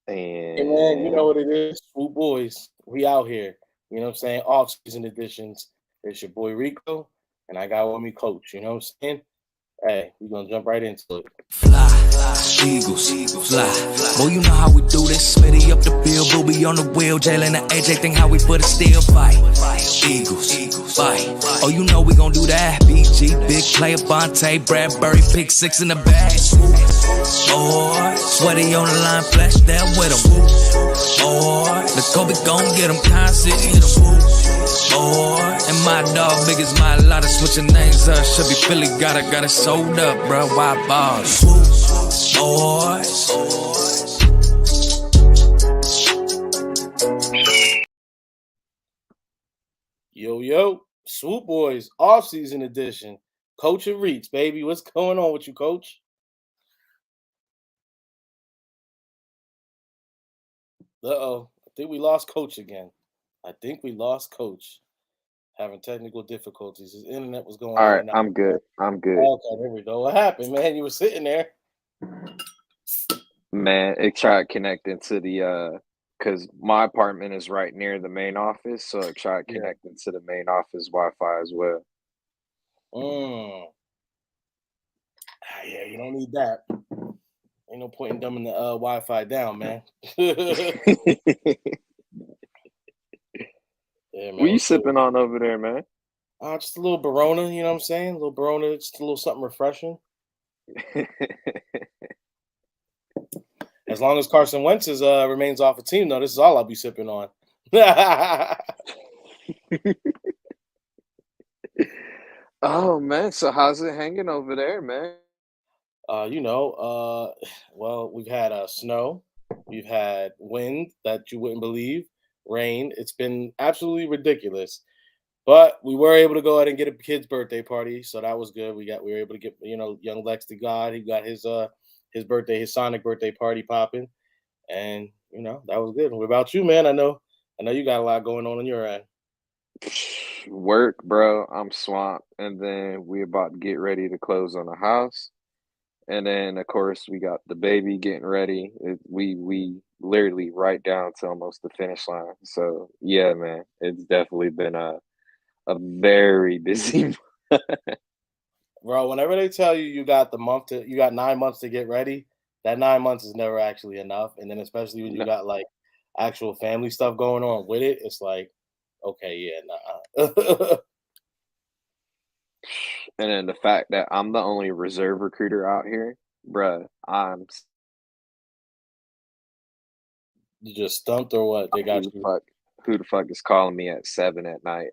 Hey man, you know And what it is. Swoop Boys. We out here. You know what I'm saying? Off season editions. It's your boy Rico, and I got with me Coach. You know what I'm saying? Hey, we're gonna jump right into it. Fly, Eagles, fly. Boy, you know how we do this. Smitty up the bill, Booby on the wheel. Jalen and AJ think how we put it still fight. Eagles, fight. Oh, you know we gon' do that. BG, big player, Bonte, Bradbury, pick six in the bag. Boy, sweaty on the line, flash that with him. Boy, the Kobe gon' get him, constant, hit him. Boy, and my dog big as my lot of switching names up. Should be Philly, got it sold up, bro. Why bars? Boys. Yo, Swoop Boys off season edition. Coach and Reach, baby. What's going on with you, Coach? Uh-oh. I think we lost Coach again. I think we lost Coach. Having technical difficulties. His internet was going all in right, and out. I'm good. I'm good. Okay, there we go. What happened, man? You were sitting there. Man, it tried connecting to the because my apartment is right near the main office, so it tried Yeah. connecting to the main office Wi-Fi as well. Yeah, you don't need that. Ain't no point in dumbing the Wi-Fi down, man. Yeah, man. What you What's good? sipping on over there, man? Just a little Barona, you know what I'm saying? A little Barona, just a little something refreshing. As long as Carson Wentz remains off the team, though, this is all I'll be sipping on. Oh man, so how's it hanging over there, man? Well, we've had snow, we've had wind that you wouldn't believe, rain. It's been absolutely ridiculous. But we were able to go ahead and get a kid's birthday party, so that was good. We were able to get young Lex to God. He got his birthday, his Sonic birthday party popping, and that was good. What about you, man? I know you got a lot going on your end. Work, bro. I'm swamped, and then we about to get ready to close on the house, and then of course we got the baby getting ready. We literally right down to almost the finish line. So yeah, man, it's definitely been a very busy. Bro, whenever they tell you you got 9 months to get ready, that 9 months is never actually enough. And then especially when you No, got like actual family stuff going on with it, it's like, okay, yeah, nah. and then the fact that I'm the only reserve recruiter out here, bruh, You just stumped or what? They got who the you. fuck who the fuck is calling me at 7 at night?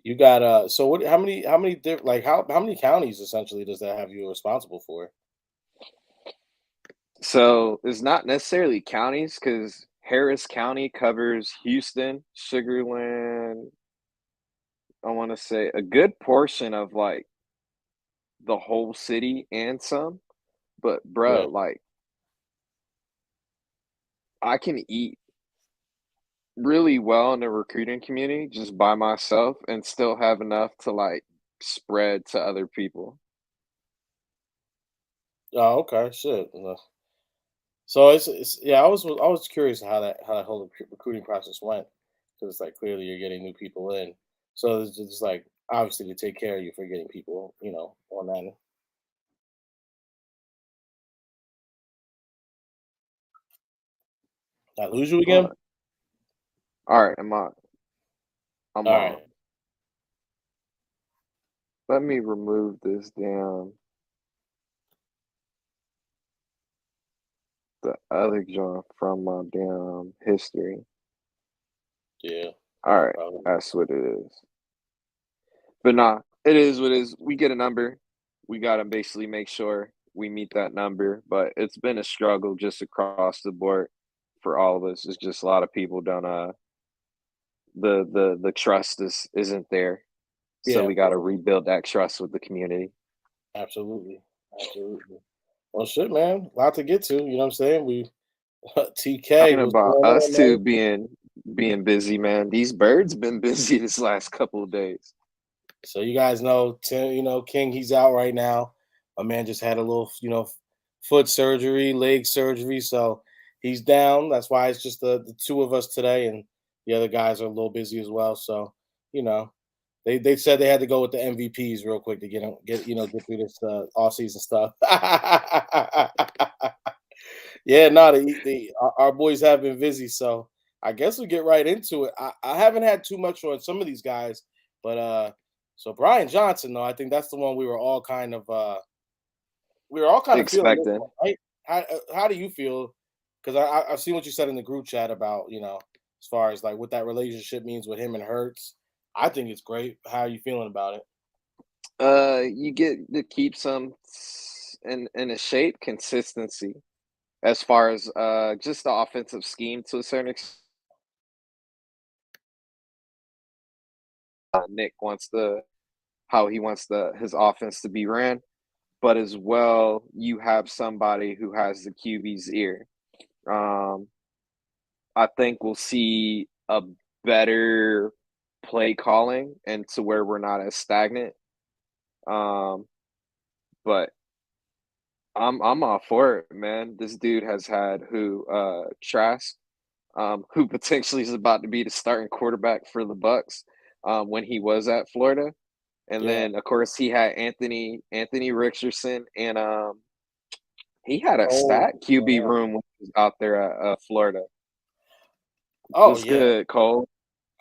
You got so what how many like how many counties essentially does that have you responsible for? So it's not necessarily counties because Harris County covers Houston, Sugarland. I want to say a good portion of like the whole city and some. But Yeah. bro, like I can eat really well in the recruiting community just by myself and still have enough to like spread to other people. Oh, okay, shit. So it's yeah, I was curious how that whole recruiting process went because it's like clearly you're getting new people in, so it's just like obviously to take care of you for getting people, on that. I lose you All again. right, all right, I'm All on. right, Let me remove this damn the other joint from my damn history. yeah, All no right, problem. that's what it is. But nah, it is what it is. We get a number. We gotta basically make sure we meet that number. But it's been a struggle just across the board for all of us. It's just a lot of people don't the trust isn't there. So Yeah, we gotta rebuild that trust with the community. absolutely, absolutely. Well, shit, man, a lot to get to. You know what I'm saying? We TK, Talking what's about going us on, two man? being busy, man. These birds been busy this last couple of days. So you guys know, Tim, King, he's out right now. My man just had a little, foot surgery, leg surgery, so he's down. That's why it's just the two of us today, and the other guys are a little busy as well. So you know, they said they had to go with the MVPs real quick to get through this off season stuff. Yeah, no, our boys have been busy, so I guess we get right into it. I haven't had too much on some of these guys, but so Brian Johnson, though, I think that's the one we were all kind of feeling this Expecting. one, right? How do you feel? Because I've seen what you said in the group chat about as far as like what that relationship means with him and Hurts. I think it's great. How are you feeling about it? You get to keep some in a shape consistency as far as just the offensive scheme to a certain extent. Nick wants how he wants his offense to be ran, but as well you have somebody who has the QB's ear. Um, I think we'll see a better play calling and to where we're not as stagnant. But I'm all for it, man. This dude has had Trask, who potentially is about to be the starting quarterback for the Bucks, when he was at Florida. And Yeah. then of course he had Anthony Richardson, and he had a Oh, stat QB yeah. room when he was out there at Florida. Oh, What's yeah. good, Cole?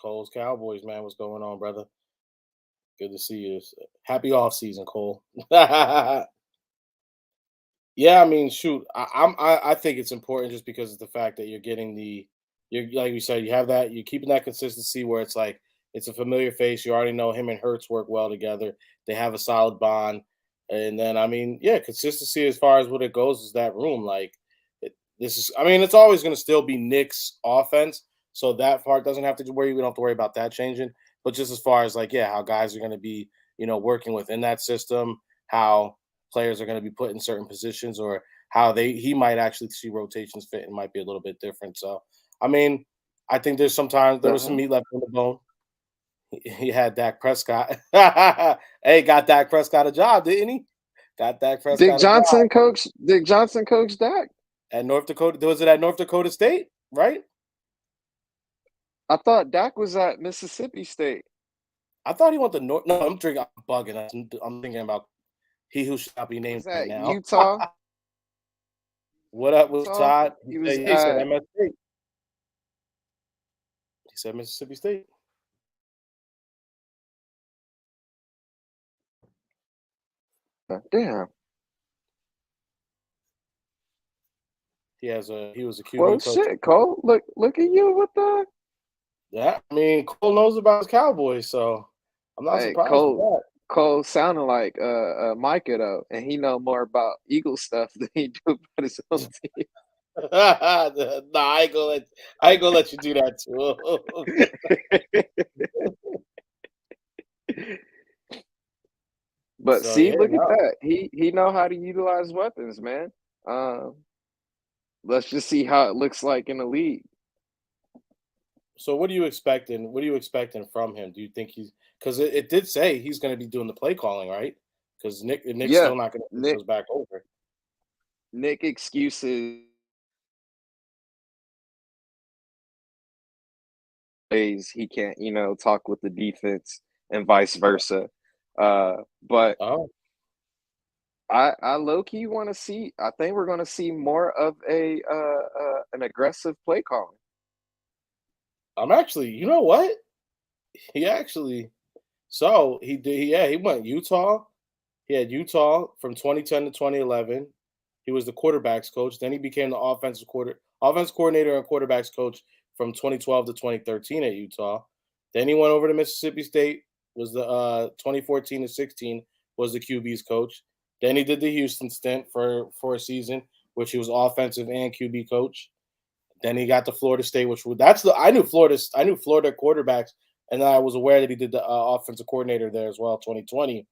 Cole's Cowboys, man. What's going on, brother? Good to see you. Happy off season, Cole. Yeah, I mean, shoot, I think it's important just because of the fact that you're like you said, you have that, you're keeping that consistency where it's like it's a familiar face. You already know him and Hurts work well together. They have a solid bond, and then I mean, yeah, consistency as far as what it goes is that room. Like this is, I mean, it's always going to still be Nick's offense, so that part doesn't have to worry. We don't have to worry about that changing. But just as far as like, yeah, how guys are going to be, working within that system, how players are going to be put in certain positions or how he might actually see rotations fit and might be a little bit different. So, I mean, I think there was some Uh-huh. meat left on the bone. He had Dak Prescott. Hey, got Dak Prescott a job, didn't he? Got Dak Prescott a job Dick Johnson coached Dak. at North Dakota. Was it at North Dakota State? Right? I thought Dak was at Mississippi State. I thought he went to North. No, I'm drinking. I'm bugging. I'm thinking about he who shall not be He named was right at now. Utah. What up with Todd? He was He said at MSC. He said Mississippi State. damn. He was a Well, QB coach. shit, Cole. Look at you with the. Yeah, I mean Cole knows about his Cowboys, so I'm not Hey, surprised with that. Cole sounding like Micah though, and he know more about Eagle stuff than he do about his own team. Nah, I ain't gonna let you do that too. But So see, yeah, look at no. that. He know how to utilize weapons, man. Um, let's just see how it looks like in the league. So what are you expecting? What are you expecting from him? Do you think he's because it did say he's going to be doing the play calling, right? Because Nick's Yeah, still not going to put Nick those back over. Nick excuses ways he can't, talk with the defense and vice versa. But Oh, I low key want to see. I think we're going to see more of an aggressive play calling. I'm actually. You know what? He actually. So he did. Yeah, he went Utah. He had Utah from 2010 to 2011. He was the quarterbacks coach. Then he became the offense coordinator and quarterbacks coach from 2012 to 2013 at Utah. Then he went over to Mississippi State. Was the 2014 to 16 was the QB's coach. Then he did the Houston stint for a season, which he was offensive and QB coach. Then he got to Florida State, I knew Florida quarterbacks, and I was aware that he did the offensive coordinator there as well, 2020,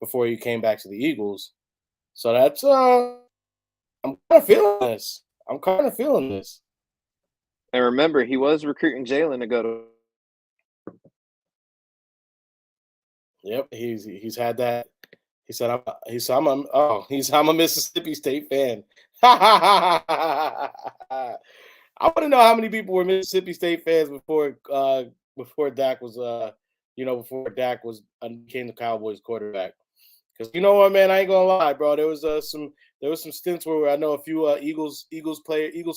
before he came back to the Eagles. So that's I'm kind of feeling this. I'm kind of feeling this. And remember, he was recruiting Jalen to go to. Yep, he's had that. He said, I'm a Mississippi State fan. I want to know how many people were Mississippi State fans before Dak was before Dak became the Cowboys quarterback. Because you know what, man, I ain't gonna lie, bro. There was some stints where I know a few Eagles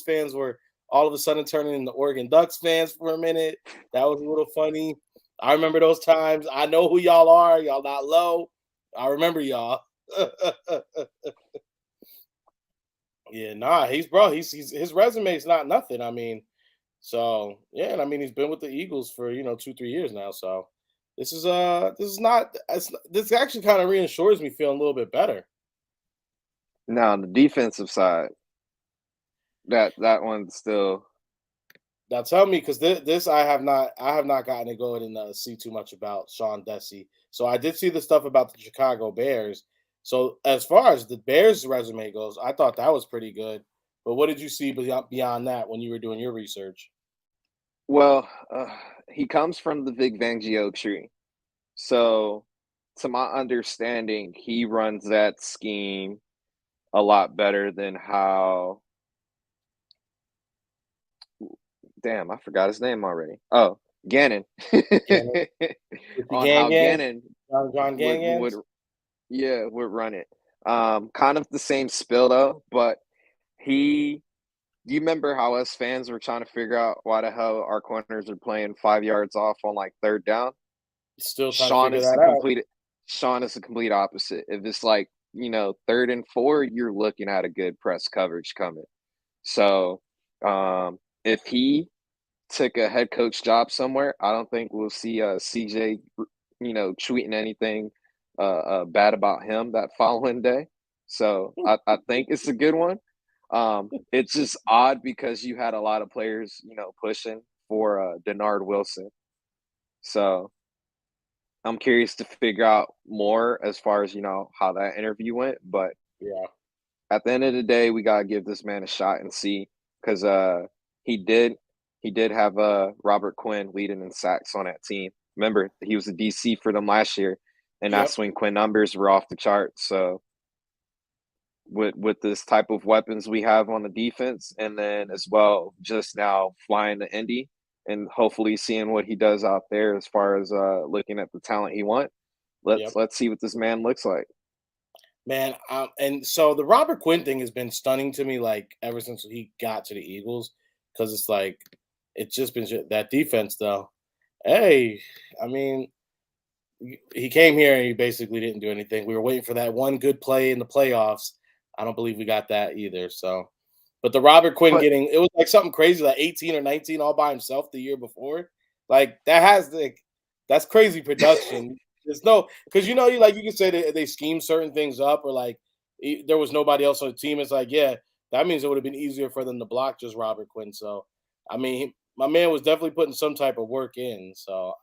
fans were all of a sudden turning into Oregon Ducks fans for a minute. That was a little funny. I remember those times. I know who y'all are. Y'all not low. I remember y'all. Yeah, nah, he's his resume is not nothing. I mean, so yeah, and I mean he's been with the Eagles for 2-3 years now. So this actually kind of reassures me feeling a little bit better. Now on the defensive side, that one's still Now tell me, because this I have not gotten to go in and see too much about Sean Desi. So I did see the stuff about the Chicago Bears. So as far as the Bears resume goes, I thought that was pretty good. But what did you see beyond that when you were doing your research? well. He comes from the Vic Fangio tree, so to my understanding, he runs that scheme a lot better than how. Damn, I forgot his name already. Oh, Gannon. Gannon, with the On how Gang, Gannon Jon would Gangans. yeah would run it. Kind of the same spill though, but he. Do you remember how us fans were trying to figure out why the hell our corners are playing 5 yards off on like third down? Still trying to Sean figure is the that out. complete Sean is the complete opposite. If it's like, third and four, you're looking at a good press coverage coming. So if he took a head coach job somewhere, I don't think we'll see CJ, tweeting anything bad about him that following day. So I think it's a good one. It's just odd because you had a lot of players, pushing for Denard Wilson. So I'm curious to figure out more as far as, how that interview went. But Yeah. at the end of the day, we gotta give this man a shot and see because he did have Robert Quinn leading in sacks on that team. Remember, he was a DC for them last year, and that's Yep. when Quinn numbers were off the charts. So with this type of weapons we have on the defense, and then as well just now flying to Indy and hopefully seeing what he does out there as far as looking at the talent he wants. Let's Yep. let's see what this man looks like. Man, and so the Robert Quinn thing has been stunning to me, like ever since he got to the Eagles, because it's like it's just been that defense, though. Hey, I mean, he came here and he basically didn't do anything. We were waiting for that one good play in the playoffs. I don't believe we got that either. So, but the Robert Quinn But getting it was like something crazy, like 18 or 19 all by himself the year before. Like that's crazy production. There's no because you can say they scheme certain things up or like there was nobody else on the team. It's like yeah, that means it would have been easier for them to block just Robert Quinn. So, I mean, my man was definitely putting some type of work in. So.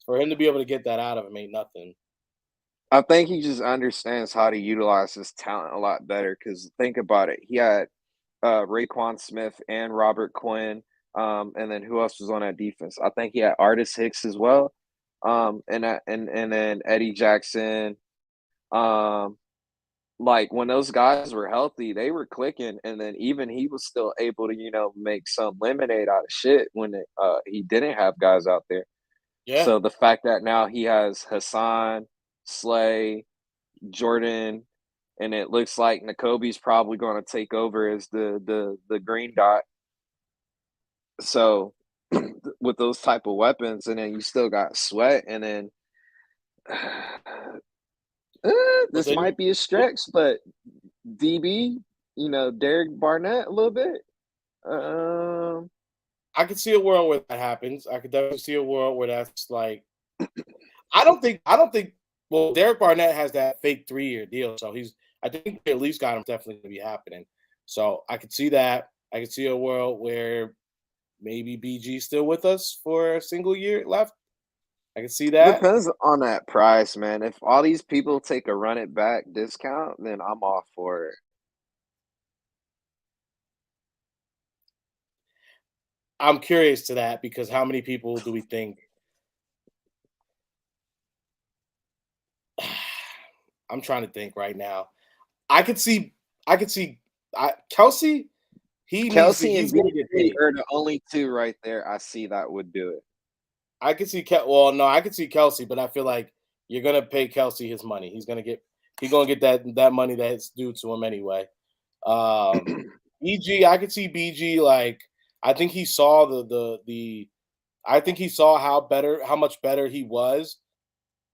For him to be able to get that out of him ain't nothing. I think he just understands how to utilize his talent a lot better. Because think about it, he had Raekwon Smith and Robert Quinn, and then who else was on that defense? I think he had Artis Hicks as well, and then Eddie Jackson. Um, like when those guys were healthy, they were clicking, and then even he was still able to make some lemonade out of shit when he didn't have guys out there. Yeah. So the fact that now he has Hassan, Slay, Jordan, and it looks like Nakobe's probably going to take over as the green dot. So with those type of weapons, and then you still got Sweat, and then But this then might be a stretch, but DB, Derek Barnett a little bit. Um, I could see a world where that happens. I could definitely see a world where that's like I don't think well, Derek Barnett has that fake 3-year deal. So I think we at least got him definitely gonna be happening. So I could see that. I could see a world where maybe BG's still with us for a single year left. I can see that. depends on that price, man. If all these people take a run it back discount, then I'm all for it. I'm curious to that because how many people do we think I'm trying to think right now. I could see Kelsey. Kelsey and He's gonna get BG paid. are the only two right there I see that would do it. I could see well, no, I could see Kelsey, but I feel like you're gonna pay Kelsey his money. He's gonna get that money that's due to him anyway. BG, I could see BG like I think he saw the I think he saw how much better he was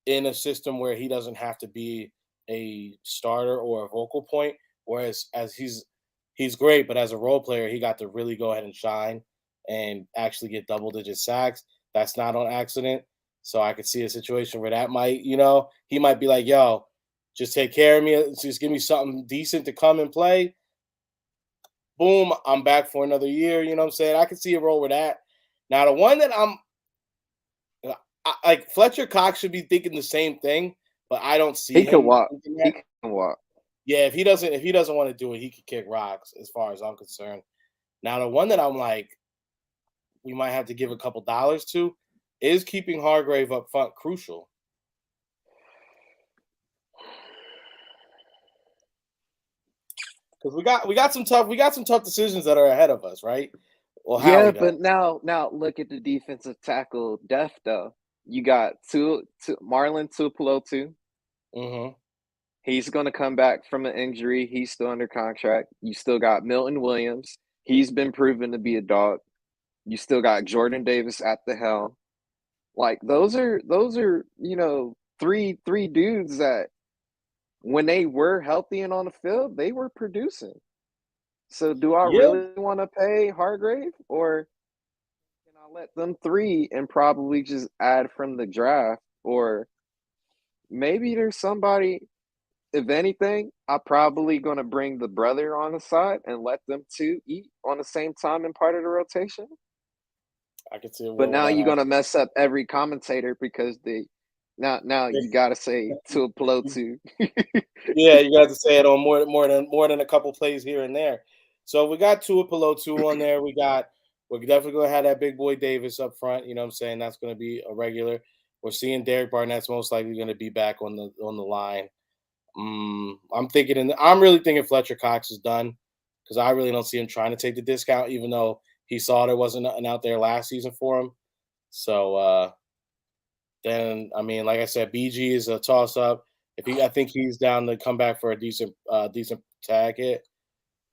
in a system where he doesn't have to be a starter or a vocal point. Whereas as he's great, but as a role player, he got to really go ahead and shine and actually get double digit sacks. That's not on accident. So I could see a situation where that might, he might be like, yo, just take care of me. Just give me something decent to come and play. Boom, I'm back for another year. You know what I'm saying? I can see a role with that. Now, the one that like Fletcher Cox should be thinking the same thing, but I don't see He can him walk. thinking He that. can walk. Yeah, if he doesn't want to do it, he could kick rocks as far as I'm concerned. Now, the one that I'm like, we might have to give a couple dollars to is keeping Hargrave up front crucial. Because we got some tough decisions that are ahead of us, right? Well, Yeah, Howie does. but now look at the defensive tackle depth though. You got Marlon Tuipulotu. Mm-hmm. He's going to come back from an injury. He's still under contract. You still got Milton Williams. He's been proven to be a dog. You still got Jordan Davis at the helm. Like those are three dudes that when they were healthy and on the field, they were producing. So do I Yeah, really want to pay Hargrave, or can I let them three and probably just add from the draft? Or maybe there's somebody, if anything, I'm probably going to bring the brother on the side and let them two eat on the same time in part of the rotation. I can see a But world now where that you're going to happens. mess up every commentator because now you got to say to a Pelotu. Yeah, you got to say it on more than a couple plays here and there. So we got Tua Pelotu on there. We're definitely gonna have that big boy Davis up front. You know what I'm saying? That's gonna be a regular. We're seeing Derek Barnett's most likely gonna be back on the line. I'm really thinking Fletcher Cox is done because I really don't see him trying to take the discount, even though he saw there wasn't nothing out there last season for him. So then, I mean, like I said, BG is a toss up. I think he's down to come back for a decent tag hit.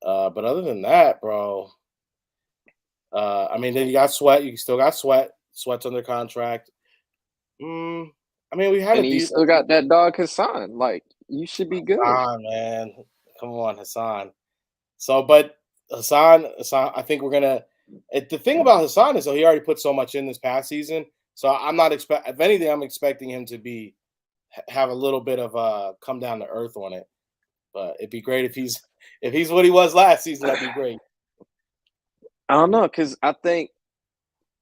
But other than that, bro, I mean, then you got Sweat. You still got Sweat. Sweat's under contract. I mean, we had And a you decent still got that dog Hassan. Like, you should be good. Hassan, man. Come on, Hassan. So, but Hassan, I think we're gonna. The thing about Hassan is, though, he already put so much in this past season. So I'm not expect. If anything, I'm expecting him to have a little bit of come down to earth on it. But it'd be great if he's what he was last season. That'd be great. I don't know, because I think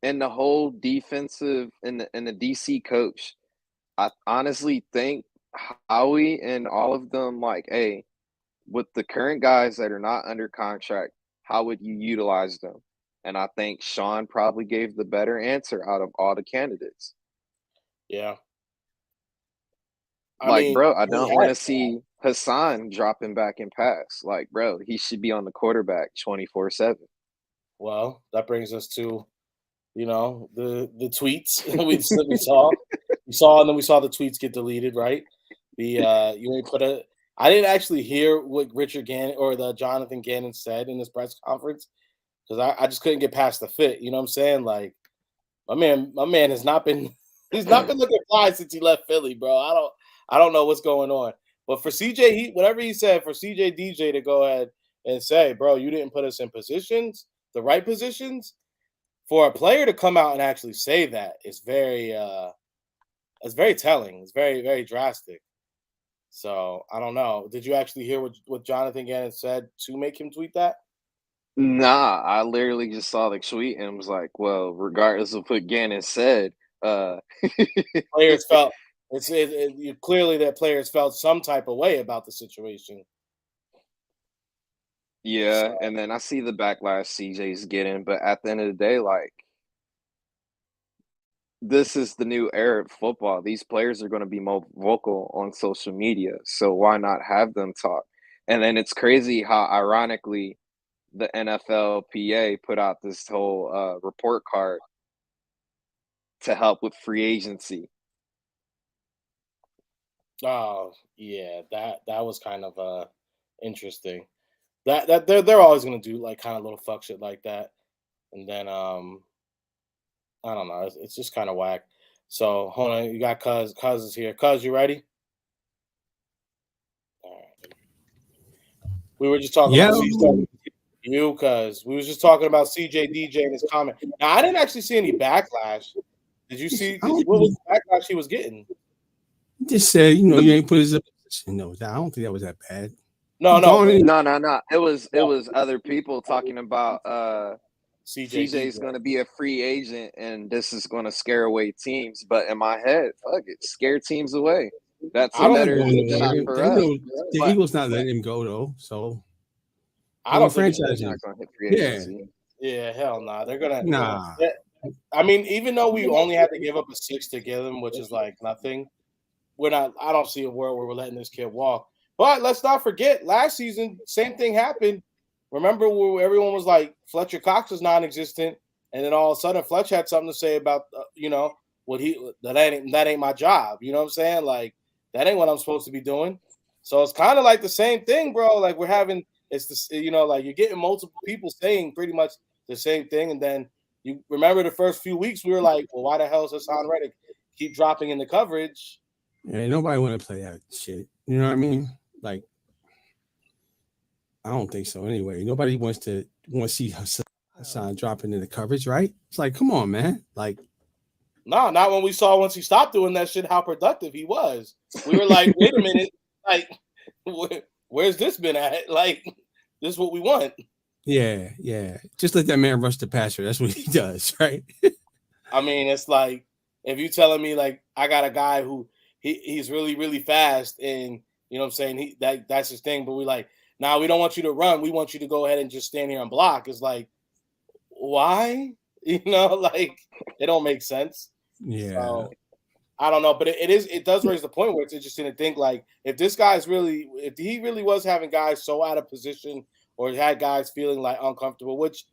in the whole defensive and the DC coach, I honestly think Howie and all of them, like, hey, with the current guys that are not under contract, how would you utilize them? And I think Sean probably gave the better answer out of all the candidates. Yeah. I Like, mean, bro, I he don't want had to see Hassan dropping back in pass. Like, bro, he should be on the quarterback 24/7. well, that brings us to the tweets we saw and then we saw the tweets get deleted, right? You ain't put a I didn't actually hear what Richard Gannon or the Jonathan Gannon said in this press conference because I just couldn't get past the fit. You know what I'm saying? Like my man has not been he's not been looking fly since he left Philly, bro. I don't know what's going on. But for CJ, whatever he said for CJ DJ to go ahead and say, bro, you didn't put us in positions, the right positions. For a player to come out and actually say that is it's very telling. It's very, very drastic. So I don't know. Did you actually hear what Jonathan Gannon said to make him tweet that? Nah, I literally just saw the tweet and was like, well, regardless of what Gannon said, uh Players felt clearly that players felt some type of way about the situation. yeah, So and then I see the backlash CJ's getting, but at the end of the day, like this is the new era of football. These players are going to be more vocal on social media, so why not have them talk? And then it's crazy how, ironically, the NFLPA put out this whole report card to help with free agency. Oh yeah, that was kind of interesting. That they're always gonna do like kind of little fuck shit like that, and then I don't know, it's just kind of whack. So hold on, you got Cuz is here. Cuz, you ready? All right. We were just talking Yeah. about you, Cuz we was just talking about CJ DJ and his comment. Now I didn't actually see any backlash. Did you see what was the backlash he was getting? Just said, you ain't put his position. No, I don't think that was that bad. No. No. It was other people talking about CJ's going to be a free agent and this is going to scare away teams. But in my head, fuck it, scare teams away. That's a better shot for us. The Eagles not letting him go though, so I don't think they're not going to hit free agency. Yeah, hell nah. They're gonna. Nah. I mean, even though we only had to give up a 6 to get him, which is like nothing, we're not. I don't see a world where we're letting this kid walk. But let's not forget, last season, same thing happened. Remember where everyone was like, Fletcher Cox is non-existent, and then all of a sudden, Fletcher had something to say about, what that ain't my job. You know what I'm saying? Like that ain't what I'm supposed to be doing. So it's kind of like the same thing, bro. Like we're having, it's this, like you're getting multiple people saying pretty much the same thing, and then you remember the first few weeks we were like, well, why the hell is Hassan Reddick keep dropping in the coverage? Yeah, nobody want to play that shit. You know what I mean? Like, I don't think so. Anyway, nobody wants to see Hassan dropping in the coverage, right? It's like, come on, man. Like, no, not when we saw once he stopped doing that shit how productive he was. We were like, wait a minute, like, where's this been at? Like, this is what we want. Yeah. Just let that man rush the passer. That's what he does, right? I mean, it's like if you telling me like I got a guy who he's really, really fast and you know what I'm saying, that's his thing, but we like, nah, we don't want you to run. We want you to go ahead and just stand here and block. It's like, why? Like it don't make sense. Yeah. So, I don't know, but it does raise the point where it's interesting to think like if he really was having guys so out of position or had guys feeling like uncomfortable, which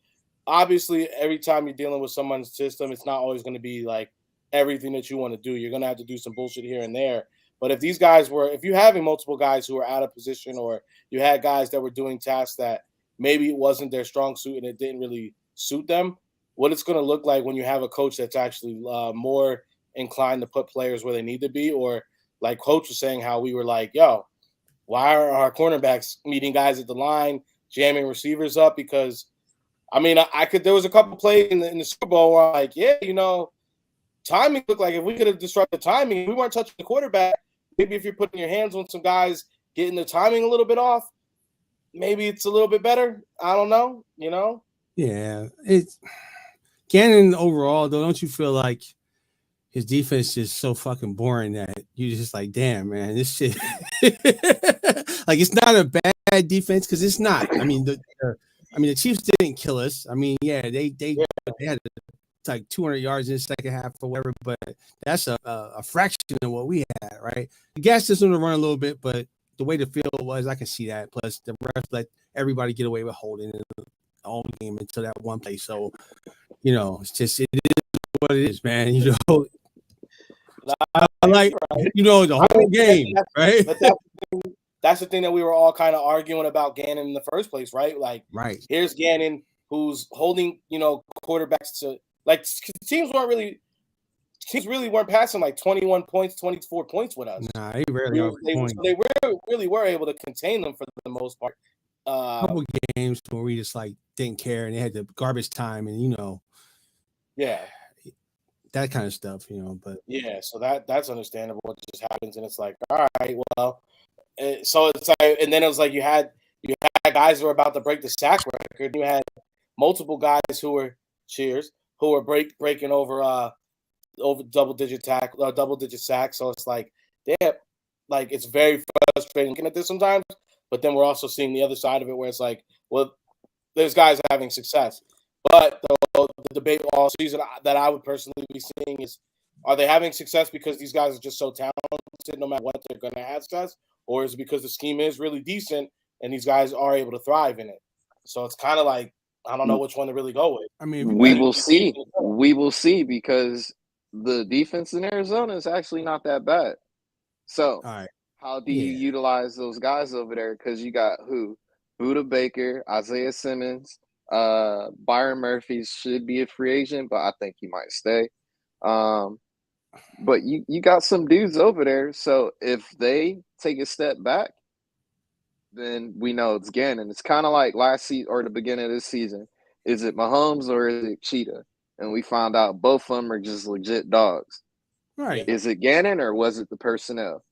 obviously every time you're dealing with someone's system, it's not always going to be like everything that you want to do. You're going to have to do some bullshit here and there. But if you're having multiple guys who are out of position or you had guys that were doing tasks that maybe it wasn't their strong suit and it didn't really suit them, what it's going to look like when you have a coach that's actually more inclined to put players where they need to be, or like Coach was saying, how we were like, yo, why are our cornerbacks meeting guys at the line, jamming receivers up? Because I mean, there was a couple plays in the Super Bowl where I'm like, yeah, timing looked like if we could have disrupted timing, we weren't touching the quarterback. Maybe if you're putting your hands on some guys, getting the timing a little bit off, maybe it's a little bit better. I don't know, Yeah, it's Gannon overall though. Don't you feel like his defense is so fucking boring that you just like, damn, man, this shit. Like it's not a bad defense because it's not. I mean, the Chiefs didn't kill us. I mean, yeah, they had like 200 yards in the second half or whatever, but that's a fraction of what we had, right? The gas system to run a little bit, but the way the field was, I can see that. Plus, the refs let everybody get away with holding all game until that one play. So, it's just it is what it is, man. I like the whole game, right? But that's the thing that we were all kind of arguing about Gannon in the first place, right? Like, right. Here's Gannon who's holding, quarterbacks to like teams really weren't passing like 21 points, 24 points with us. Nah, they rarely they really were able to contain them for the most part. A couple games where we just like didn't care and they had the garbage time and yeah, that kind of stuff, but yeah, so that's understandable. It just happens, and it's like, all right, well, so it's like, and then it was like you had guys who were about to break the sack record. You had multiple guys who were breaking over double digit sacks. So it's like, damn, like it's very frustrating looking at this sometimes. But then we're also seeing the other side of it where it's like, well, there's guys having success. But the debate all season that I would personally be seeing is Are they having success because these guys are just so talented no matter what they're going to have success? Or is it because the scheme is really decent and these guys are able to thrive in it? So it's kind of like, I don't know which one to really go with. I mean, We will see. We will see because the defense in Arizona is actually not that bad. So all right. how do you utilize those guys over there? Because you got who? Buda Baker, Isaiah Simmons, Byron Murphy should be a free agent, but I think he might stay. But you got some dudes over there. So if they take a step back, then we know it's Gannon. It's kind of like last season or the beginning of this season. Is it Mahomes or is it Cheetah? And we found out both of them are just legit dogs. Right. Is it Gannon or was it the personnel?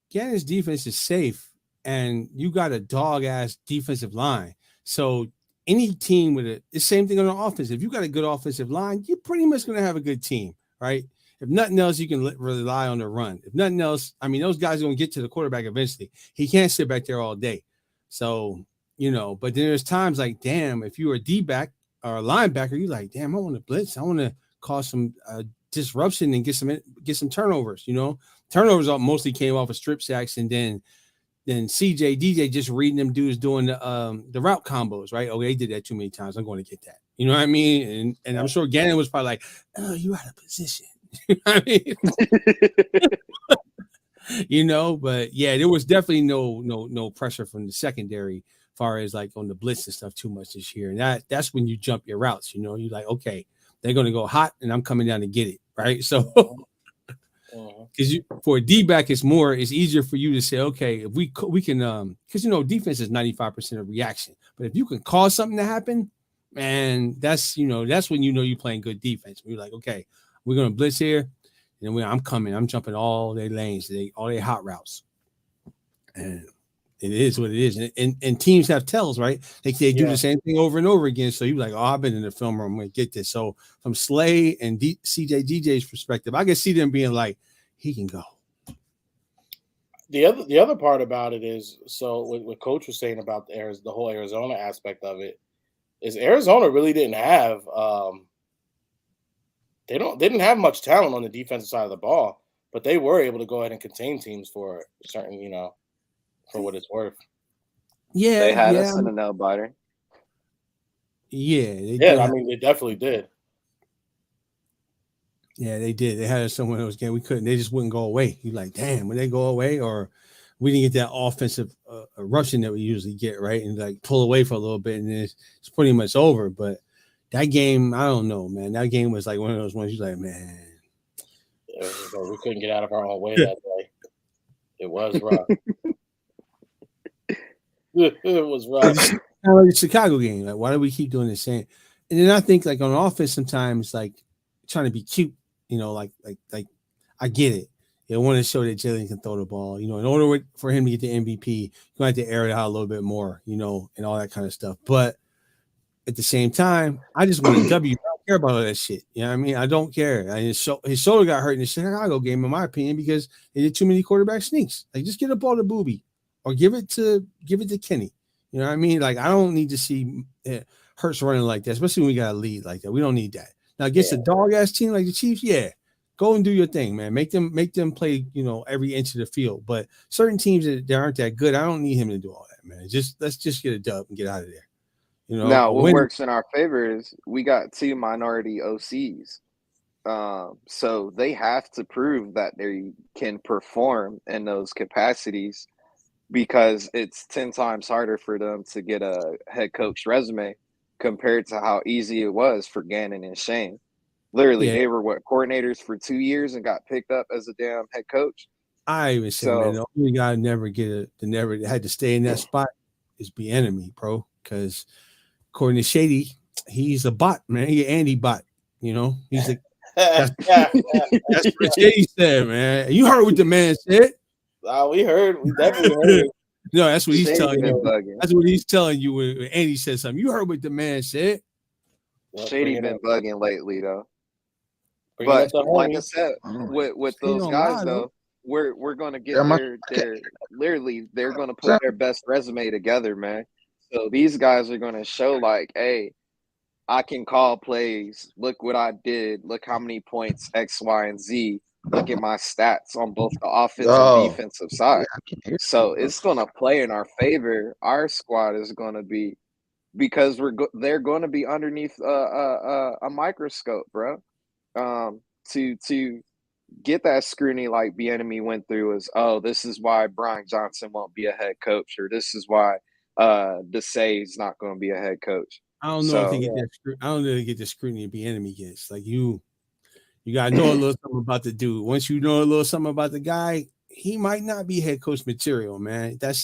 Gannon's defense is safe, and you got a dog-ass defensive line. So any team with it, the same thing on the offense. If you got a good offensive line, you're pretty much going to have a good team, right? If nothing else, you can rely on the run. If nothing else, I mean, those guys are going to get to the quarterback eventually. He can't sit back there all day. So, but then there's times like, damn, if you were a D-back or a linebacker, you're like, damn, I want to blitz. I want to cause some disruption and get some turnovers, Turnovers mostly came off of strip sacks, and then C.J. DJ just reading them dudes doing the route combos, right? Oh, they did that too many times. I'm going to get that. You know what I mean? And I'm sure Gannon was probably like, oh, you out of position. You know what I mean? But yeah, there was definitely no pressure from the secondary as far as like on the blitz and stuff too much this year. And that's when you jump your routes, you're like, okay, they're going to go hot and I'm coming down to get it. Right. So because for a D-back, it's easier for you to say, okay, if we can, because defense is 95% of reaction, but if you can cause something to happen, man, that's when you're playing good defense. We're like, okay, we're gonna blitz here, and I'm jumping all their lanes, all their hot routes, and it is what it is. And teams have tells, right? They do the same thing over and over again. So you're like, oh, I've been in the film room, I'm gonna get this. So from Slay and CJ DJ's perspective, I can see them being like, he can go. The other part about it is, so what Coach was saying about the whole Arizona aspect of it is Arizona really didn't have they didn't have much talent on the defensive side of the ball, but they were able to go ahead and contain teams for certain, for what it's worth. Yeah, they had us in a nail biter. Yeah, I mean, they definitely did. Yeah, they did. They had us someone else game. We couldn't. They just wouldn't go away. You're like, damn, when they go away, or we didn't get that offensive rushing that we usually get, right? And like pull away for a little bit, and then it's pretty much over. But that game, I don't know, man. That game was like one of those ones you're like, man. We couldn't get out of our own way that day. It was rough. It was rough. Kind of like the Chicago game. Like, why do we keep doing the same? And then I think like on offense sometimes, like trying to be cute, like I get it. You want to show that Jalen can throw the ball. In order for him to get the MVP, you have to air it out a little bit more, and all that kind of stuff. But at the same time, I just want a W. I don't care about all that shit. You know what I mean? I don't care. His shoulder got hurt in the Chicago game, in my opinion, because they did too many quarterback sneaks. Like, just get a ball to Booby or give it to Kenny. You know what I mean? Like, I don't need to see Hurts running like that, especially when we got a lead like that. We don't need that. Now, against a dog-ass team like the Chiefs, go and do your thing, man. Make them play, every inch of the field. But certain teams that aren't that good, I don't need him to do all that, man. Let's just get a dub and get out of there. Now, what works in our favor is we got 2 minority OCs. So they have to prove that they can perform in those capacities, because it's 10 times harder for them to get a head coach resume compared to how easy it was for Gannon and Shane. Literally, they were coordinators for 2 years and got picked up as a damn head coach. I even say, man, the only guy never had to stay in that spot is Bieniemy, bro. Because according to Shady, he's a bot, man. He's an Andy bot. He's like that's what Shady said, man. You heard what the man said. We heard. We definitely heard. No, that's what he's telling you. That's what he's telling you when Andy said something. You heard what the man said. Shady been bugging lately, though. But like I said, with those guys, though, we're going to get their literally, they're going to put their best resume together, man. So these guys are going to show like, hey, I can call plays. Look what I did. Look how many points X, Y, and Z. Look at my stats on both the offensive and defensive side. So it's going to play in our favor. Our squad is going to be because they're going to be underneath a microscope, bro. To get that scrutiny like the enemy went through is, this is why Brian Johnson won't be a head coach, or this is why Desai's not going to be a head coach. I don't know if they get that. I don't know if they get the scrutiny the enemy gets. Like you gotta know a little something about the dude. Once you know a little something about the guy, he might not be head coach material, man. Not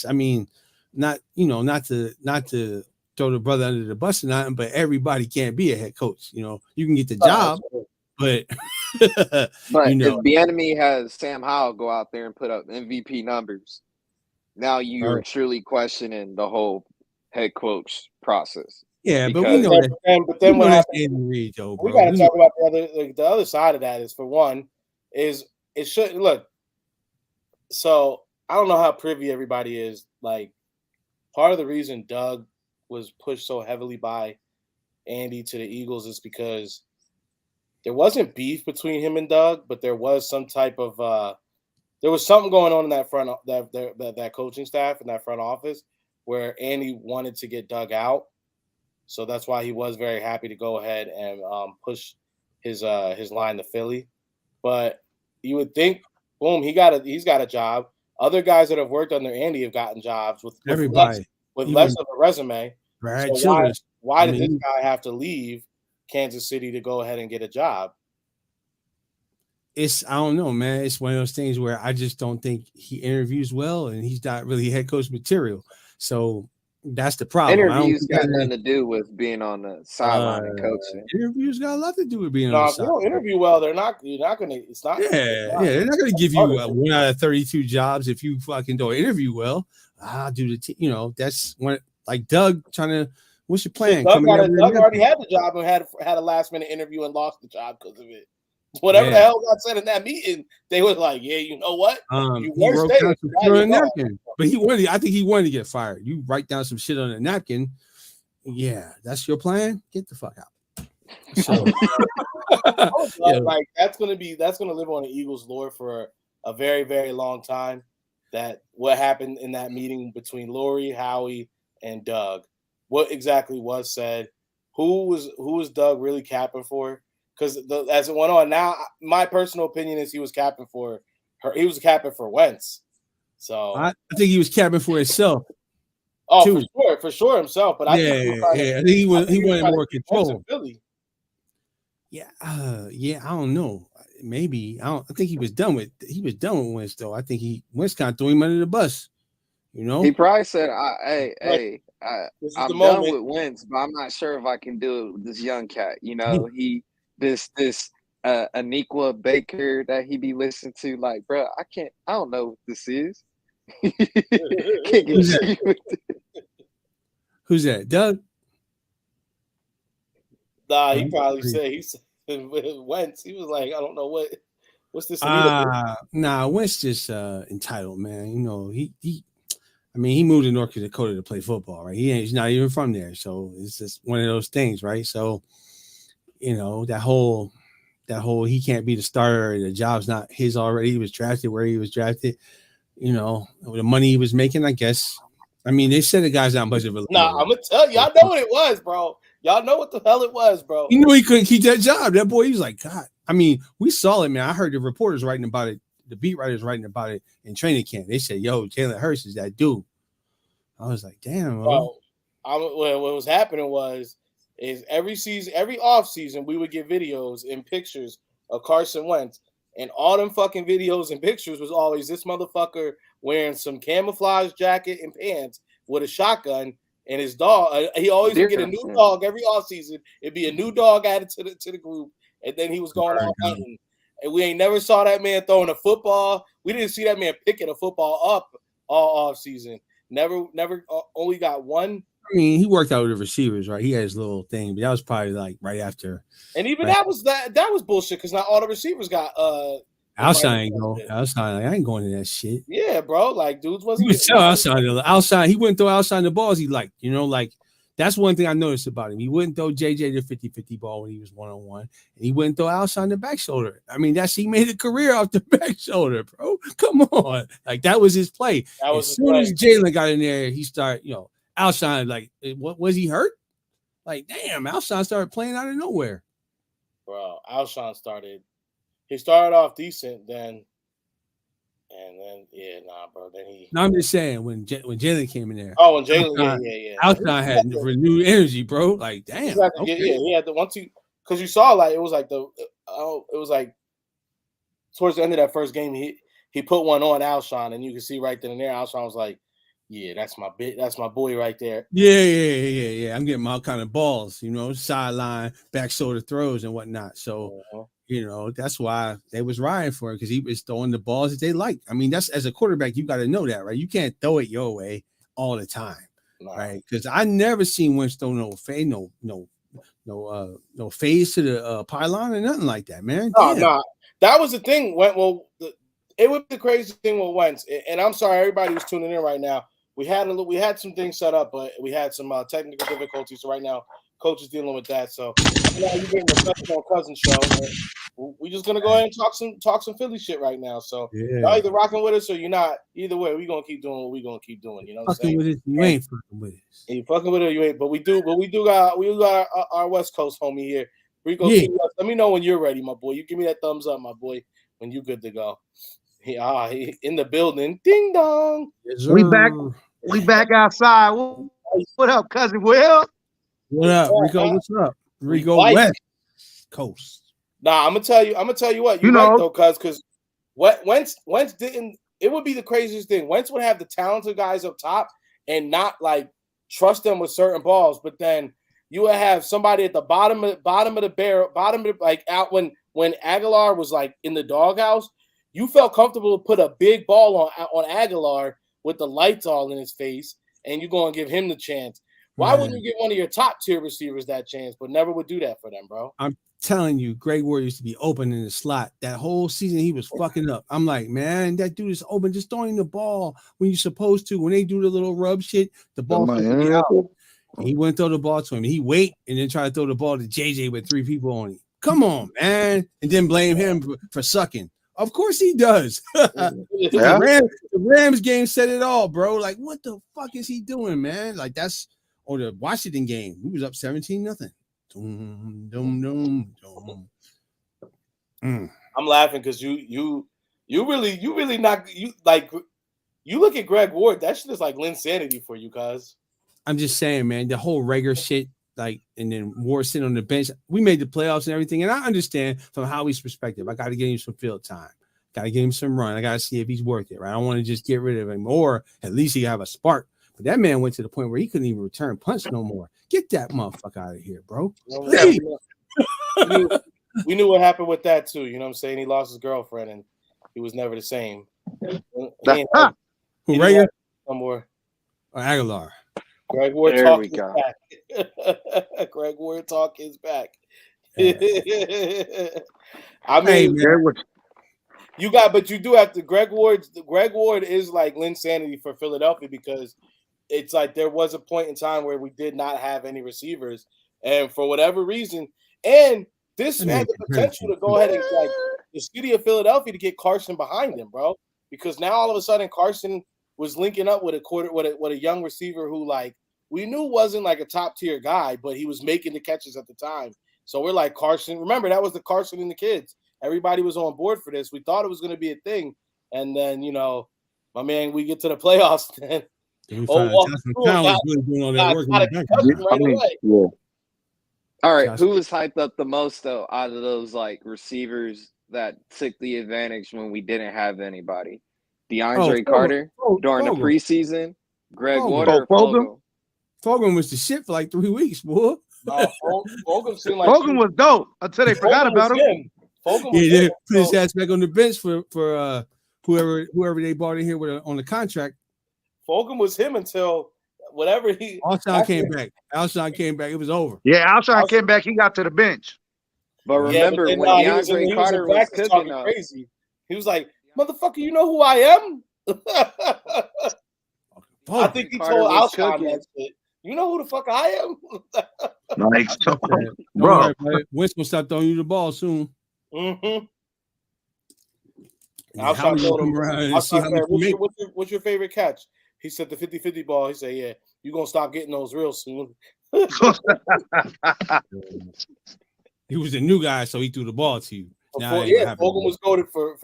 to throw the brother under the bus or nothing, but everybody can't be a head coach. You can get the job, but if the enemy has Sam Howell go out there and put up MVP numbers, now you're truly questioning the whole head coach process. Yeah, but we know that. But then what happens? We got to talk about the other side of that. Is for one, is it should look. So I don't know how privy everybody is. Like, part of the reason Doug was pushed so heavily by Andy to the Eagles is because there wasn't beef between him and Doug, but there was some type of there was something going on in that that coaching staff and that front office where Andy wanted to get Doug out. So that's why he was very happy to go ahead and push his line to Philly. But you would think, boom, he's got a job. Other guys that have worked under Andy have gotten jobs with everybody with less of a resume. Right. So why did this guy have to leave Kansas City to go ahead and get a job? I don't know, man. It's one of those things where I just don't think he interviews well, and he's not really head coach material. So that's the problem. Interviews got nothing to do with being on the sideline and coaching. Interviews got a lot to do with being on the sideline. If you don't interview well, you're not going to. It's not. They're not going to give you 1 out of 32 jobs if you fucking don't interview well. I'll do that's one like Doug trying to. What's your plan? Doug already had the job and had a last minute interview and lost the job because of it. Whatever the hell got said in that meeting, they was like, "Yeah, you know what? You were staying." But I think he wanted to get fired. You write down some shit on a napkin. Yeah, that's your plan. Get the fuck out. So, like that's gonna live on the Eagles' lore for a very, very long time. That what happened in that meeting between Lori, Howie, and Doug. What exactly was said? Who was Doug really capping for? Because as it went on, now my personal opinion is he was capping for her. He was capping for Wentz. So I think he was capping for himself. Oh, too. For sure himself. But I think he wanted more control. Yeah, I don't know. Maybe I think he was done with Wentz though. I think Wentz kind of threw him under the bus. He probably said, "Hey, I'm done with Wentz, but I'm not sure if I can do it with this young cat." This Aniqua Baker that he be listening to, like, bro, I don't know what this is. Who's that? Doug? Nah, he probably said Wentz. He was like, I don't know what's this. Nah, Wentz just entitled, man. He moved to North Dakota to play football, right? He's not even from there, so it's just one of those things, right? So, that whole he can't be the starter, the job's not his already. He was drafted where he was drafted, the money he was making, I guess. They said the guy's not much of a. Nah, I'm gonna tell you, y'all know what it was, bro. Y'all know what the hell it was, bro. He knew he couldn't keep that job. That boy, he was like, God. We saw it, man. I heard the reporters writing about it, the beat writers writing about it in training camp. They said, "Yo, Jalen Hurts is that dude." I was like, "Damn, bro." What was happening is every off season, we would get videos and pictures of Carson Wentz, and all them fucking videos and pictures was always this motherfucker wearing some camouflage jacket and pants with a shotgun and his dog. He always would get a new dog every off season. It'd be a new dog added to the group, and then he was going out hunting. And we ain't never saw that man throwing a football. We didn't see that man picking a football up all off season. Never. Only got one. He worked out with the receivers, right? He had his little thing, but that was probably like right after. And even that was bullshit because not all the receivers got outside. Ain't go outside. I ain't going to that shit. Yeah, bro. Like dudes wasn't. Outside. He wouldn't throw outside the balls. He like That's one thing I noticed about him. He wouldn't throw JJ the 50-50 ball when he was one-on-one, and he wouldn't throw Alshon the back shoulder. I mean, he made a career off the back shoulder, bro. Come on. Like, that was his play. As soon as Jalen got in there, he started, Alshon, like, what was he hurt? Like, damn, Alshon started playing out of nowhere. Bro, Alshon started off decent then. And then, bro. Then No, I'm just saying when Jalen came in there. Oh, when Jalen, yeah. Alshon had renewed energy, bro. Like, damn. He had the because you saw like it was like towards the end of that first game he put one on Alshon, and you can see right then and there Alshon was like, yeah, that's my boy right there. Yeah. I'm getting my kind of balls, sideline, back shoulder throws and whatnot. So. That's why they was riding for him, because he was throwing the balls that they like. I mean, that's, as a quarterback, you got to know that, right? You can't throw it your way all the time, right? Because I never seen Wentz throw no fade, no phase to the pylon or nothing like that, man. No. That was the thing. It would be the crazy thing with Wentz. And I'm sorry, everybody who's tuning in right now. We had some things set up, but we had some technical difficulties. So right now, Coach is dealing with that. So you're getting the Professional Cousin show. We're just gonna go ahead and talk some Philly shit right now. So y'all either rocking with us or you're not. Either way, we're gonna keep doing what we're gonna keep doing. You know what I'm saying? With it, you ain't fucking with us. You fucking with it, you ain't. But we got our West Coast homie here. Rico, let me know when you're ready, my boy. You give me that thumbs up, my boy, when you're good to go. He in the building. Ding dong. Yes, we back outside. What up, cousin Will? What up, Rico? What's up? Rico West Coast. Nah, I'm gonna tell you what. You're right though, because Wentz didn't. It would be the craziest thing. Wentz would have the talented guys up top and not like trust them with certain balls, but then you would have somebody at the bottom of the barrel, like out when Aguilar was like in the doghouse. You felt comfortable to put a big ball on Aguilar with the lights all in his face, and you're going to give him the chance. Why wouldn't you give one of your top tier receivers that chance, but never would do that for them, bro? I'm telling you, Greg Ward used to be open in the slot. That whole season, he was fucking up. I'm like, man, that dude is open, just throwing the ball when you're supposed to. When they do the little rub shit, the ball out. He wouldn't throw the ball to him. He wait and then try to throw the ball to JJ with 3 people on him. Come on, man. And then blame him for sucking. Of course he does. The Rams game said it all, bro. Like, what the fuck is he doing, man? Like, or the Washington game. He was up 17-0. I'm laughing because you really not you look at Greg Ward. That shit is like Linsanity for you, cuz. I'm just saying, man, the whole Rager shit, like, and then Ward sitting on the bench. We made the playoffs and everything, and I understand from Howie's perspective. I got to get him some field time. Got to get him some run. I got to see if he's worth it, right? I don't want to just get rid of him, or at least he have a spark. But that man went to the point where he couldn't even return punch no more. Get that motherfucker out of here, bro. We knew what happened with that too. You know what I'm saying? He lost his girlfriend and he was never the same. Who, Rager? Somewhere. Or Aguilar? Greg Ward talk is back. Greg Ward talk is back. I mean, but you do have to. Greg Ward is like Linsanity for Philadelphia, because it's like there was a point in time where we did not have any receivers, and for whatever reason, and this had the potential to go ahead and like the city of Philadelphia to get Carson behind him, bro, because now all of a sudden Carson was linking up with a young receiver who like we knew wasn't like a top tier guy, but he was making the catches at the time. So we're like, Carson. Remember, that was the Carson and the kids. Everybody was on board for this. We thought it was going to be a thing, and then my man, we get to the playoffs. Then All right, who was hyped up the most though out of those like receivers that took the advantage when we didn't have anybody? DeAndre Carter during the preseason, Greg Ward, or Fogle? Fogle was the shit for like 3 weeks, boy. Fogle seemed like Fogle was dope until they forgot about him. They put his ass back on the bench for whoever they brought in here on the contract. Fogle was him until whatever he. Alshon came back. Alshon came back. It was over. Yeah, Alshon came back. He got to the bench. But remember when DeAndre Carter was cooking up, crazy. He was like, "Motherfucker, you know who I am?" I think he told Alshon that shit. You know who the fuck I am? Like, Don't bro. worry about it. Winston will stop throwing you the ball soon. Mm-hmm. Yeah, I'll Howie start will telling come around him. and see how much you make. What's your favorite catch? He said the 50-50 ball. He said, yeah, you're going to stop getting those real soon. He was a new guy, so he threw the ball to you. Hogan was goated for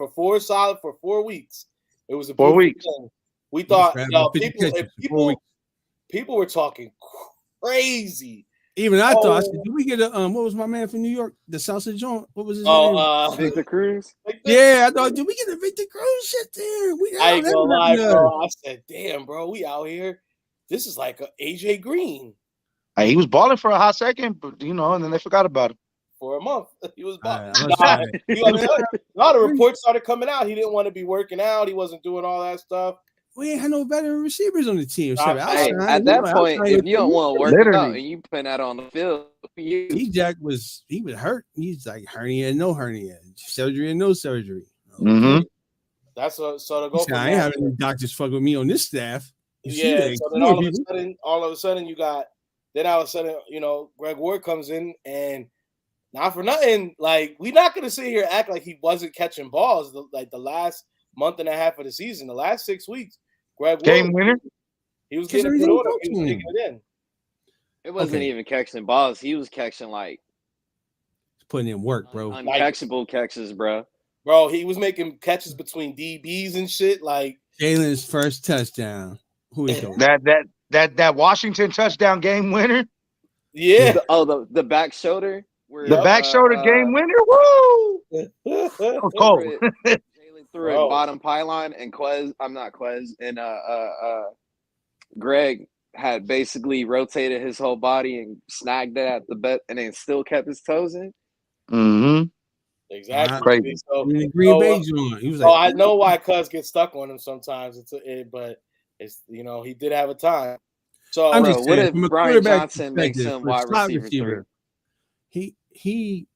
4 weeks. It was a 4 weeks. thing. We thought people were talking crazy. Even I thought, I said, did we get a what was my man from New York? The Salsa joint? What was his name? Victor Cruz. Yeah, I thought, did we get a Victor Cruz shit there? I ain't gonna lie, bro. I said, damn, bro, we out here. This is like a AJ Green. He was balling for a hot second, but and then they forgot about him. For a month. He was balling. Right. A lot of reports started coming out. He didn't want to be working out. He wasn't doing all that stuff. We ain't had no veteran receivers on the team. At that point, if you don't want to work out and you put that on the field, Jack was hurt. He's like hernia, no hernia, surgery and no surgery. Okay. Mm-hmm. That's so to go. I ain't having any doctors fuck with me on this staff. Yeah. So then all of a sudden, you got. Then all of a sudden, Greg Ward comes in, and not for nothing, like we're not gonna sit here and act like he wasn't catching balls. The last month and a half of the season, the last 6 weeks, Greg Ward, game winner. He was getting put on. He was taking it in. It wasn't even catching balls. He was catching putting in work, bro. Uncatchable catches, bro. Bro, he was making catches between DBs and shit. Like Jalen's first touchdown. Who is that Washington touchdown game winner? Yeah. The back shoulder. The back shoulder game winner. Woo! That was cold. Jalen threw a bottom pylon, and Greg had basically rotated his whole body and snagged it at the bet, and then still kept his toes in. Mm-hmm. Exactly. Crazy. So, Green Bay joint. He was like, I know why Cuz gets stuck on him sometimes. But it's he did have a time. So I'm just saying, what if Brian Johnson makes him wide receiver 3? He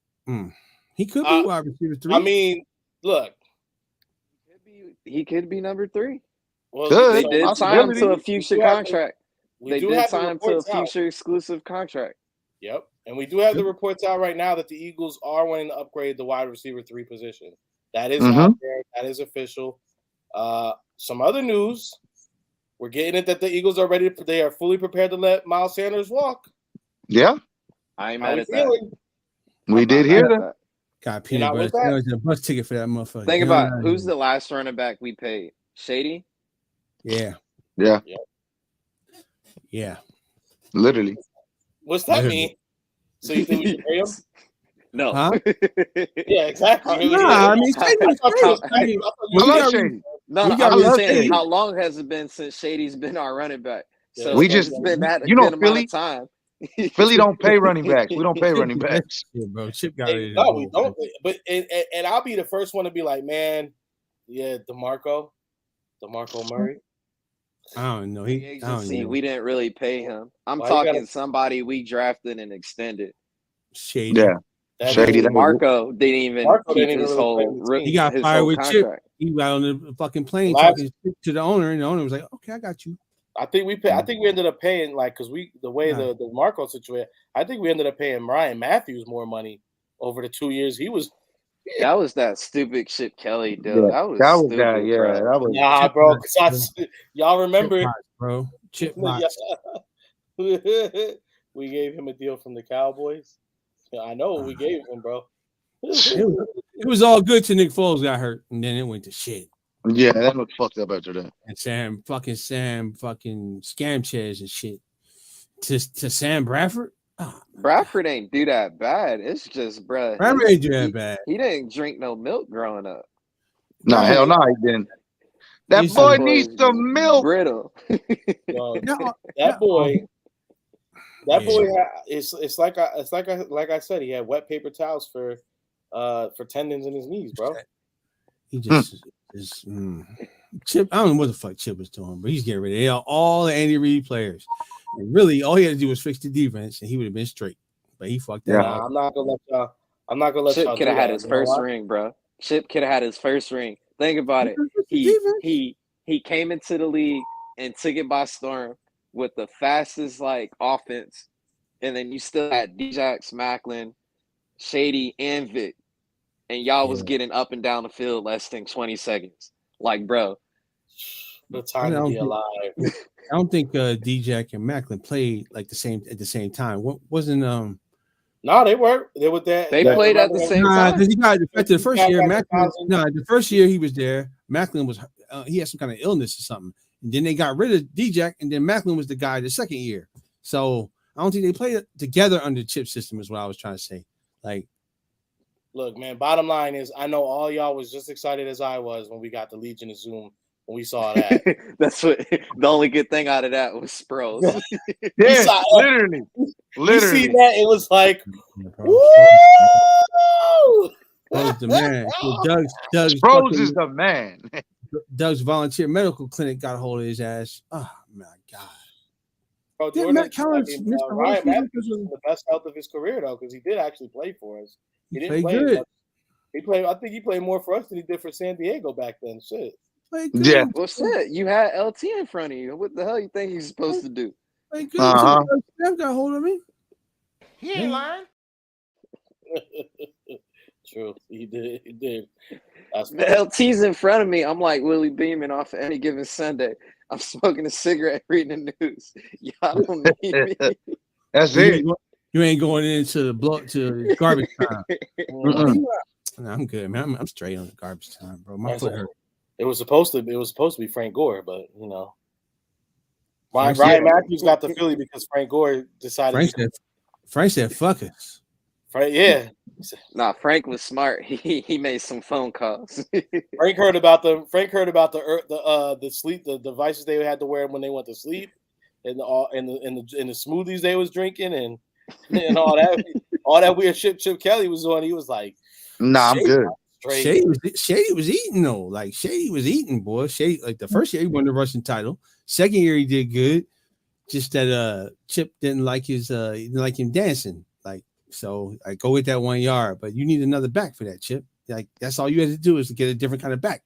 could be wide receiver 3. I mean, look, he could be number 3. Well, they did sign him to a future contract. They did sign him to a future exclusive contract. Yep, and we do have the reports out right now that the Eagles are wanting to upgrade the wide receiver 3 position. That is out there. That is official. Some other news. We're getting it that the Eagles are ready. They are fully prepared to let Miles Sanders walk. Yeah. I ain't mad at that. We did hear that. Got peanut butter sandwich and a bus ticket for that motherfucker. Think about who's the last running back we paid? Shady? Yeah. Literally. What's that mean? So you think we should pay him? No. Huh? Yeah, exactly. Nah, I mean, Shady was Shady. No, I'm saying, how long has it been since Shady's been our running back? So we just been that Philly time. Philly don't pay running backs. We don't pay running backs. Yeah, bro. Chip got it. No, we don't. But and I'll be the first one to be like, man, yeah, DeMarco Murray. I don't know. We didn't really pay him. I'm talking somebody we drafted and extended. Shady. Yeah. Shady. Marco didn't even keep his whole. He got fired with Chip. He got on the fucking plane talking to the owner, and the owner was like, "Okay, I got you." I think we ended up paying because the Marco situation. I think we ended up paying Ryan Matthews more money over the 2 years he was. That was that stupid Chip Kelly, dude. Yeah, that was stupid, bro. Nah, bro. Y'all remember Chip box, bro? Chip box. We gave him a deal from the Cowboys. I know what we gave him, bro. It was all good till Nick Foles got hurt, and then it went to shit. Yeah, that was fucked up after that. And Sam fucking scam chairs and shit to Sam Bradford. Oh, Bradford ain't do that bad. It's just, bro. Bradford ain't do that bad. He didn't drink no milk growing up. No, hell no, he didn't. That boy needs some milk. Brittle. That boy. That boy, it's like I said, he had wet paper towels for tendons in his knees, bro. He just Chip. I don't know what the fuck Chip was doing, but he's getting rid of all the Andy Reid players. And really, all he had to do was fix the defense, and he would have been straight. But he fucked that up. I'm not gonna let Chip y'all. Could have had his first ring, bro. Chip could have had his first ring. Think about it. He came into the league and took it by storm. with the fastest like offense, and then you still had Djax, Macklin, Shady, and Vic, and y'all was getting up and down the field less than 20 seconds. Like, bro, the time to be alive. I don't think Djax and Macklin played like at the same time. What wasn't No, they were. They were there. They played at the same time. Because he got the first year. Macklin, the first year he was there. Macklin was he had some kind of illness or something, and then they got rid of Djax, and then Macklin was the guy the second year. So I don't think they played together under the chip system. Is what I was trying to say. Like, look, man. Bottom line is, I know all y'all was just excited as I was when we got the Legion of Zoom. When we saw that, that's what the only good thing out of that was Sproles. Yeah, literally. You see that? It was like, woo! Doug's the man. Doug's Sproles is the man. Doug's volunteer medical clinic got a hold of his ass. Oh my god! Bro, Jordan, Ryan Matthews was in the best health of his career though, because he did actually play for us. He didn't play good. He played. I think he played more for us than he did for San Diego back then. Shit. Yeah. Well, shit, you had LT in front of you. What the hell you think he's supposed to do? Got a hold of me. He ain't lying. True, he did. He did. The LT's in front of me. I'm like Willie Beeman off any given Sunday. I'm smoking a cigarette, reading the news. Y'all don't need me. That's it. You ain't going into the garbage time. No, I'm good, man. I'm straight on the garbage time, bro. My foot hurt. It was supposed to be Frank Gore, but you know, Ryan Matthews got the Philly because Frank Gore decided. Frank said, "Fuck us." Yeah. Nah, Frank was smart. He made some phone calls. Frank heard about the sleep, the devices they had to wear when they went to sleep, and the smoothies they was drinking, and all that weird shit Chip Kelly was on. He was like, "Nah, I'm good." Shady was eating though. Like Shady was eating, boy. Shady, like the first year he won the Russian title. Second year he did good. Just that Chip didn't like he didn't like him dancing. Like, so I go with that 1 yard, but you need another back for that, Chip. Like that's all you had to do is to get a different kind of back.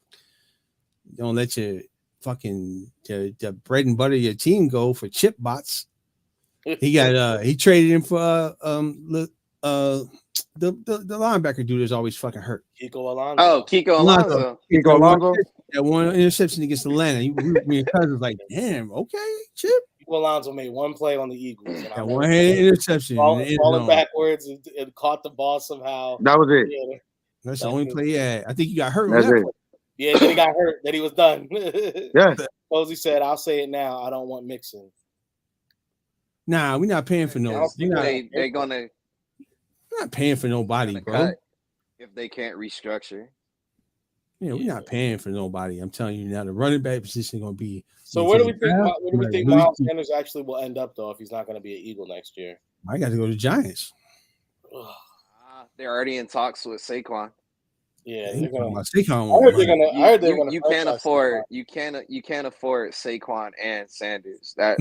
Don't let your fucking the bread and butter of your team go for Chip bots. He got he traded him for the linebacker dude is always fucking hurt. Kiko Alonso. Oh, Kiko Alonso. Kiko Alonso. That one interception against Atlanta. Me and Cousins like, damn, okay, Chip. Kiko Alonso made one play on the Eagles. That one-handed interception. Falling backwards and caught the ball somehow. That was it. Yeah, that's the only play he had. I think he got hurt. That's it. Yeah, then he got hurt. Then he was done. Yeah. Posey said, "I'll say it now. I don't want Mixon." Nah, we're not paying for no. They're gonna. We're not paying for nobody, bro. If they can't restructure. Yeah, we're not paying for nobody. I'm telling you now, the running back position is going to be. So where do we think Miles Sanders actually will end up, though, if he's not going to be an Eagle next year? I got to go to Giants. They're already in talks with Saquon. Yeah, they're going to. I heard they're going to. You can't afford. You can't afford Saquon and Sanders. That's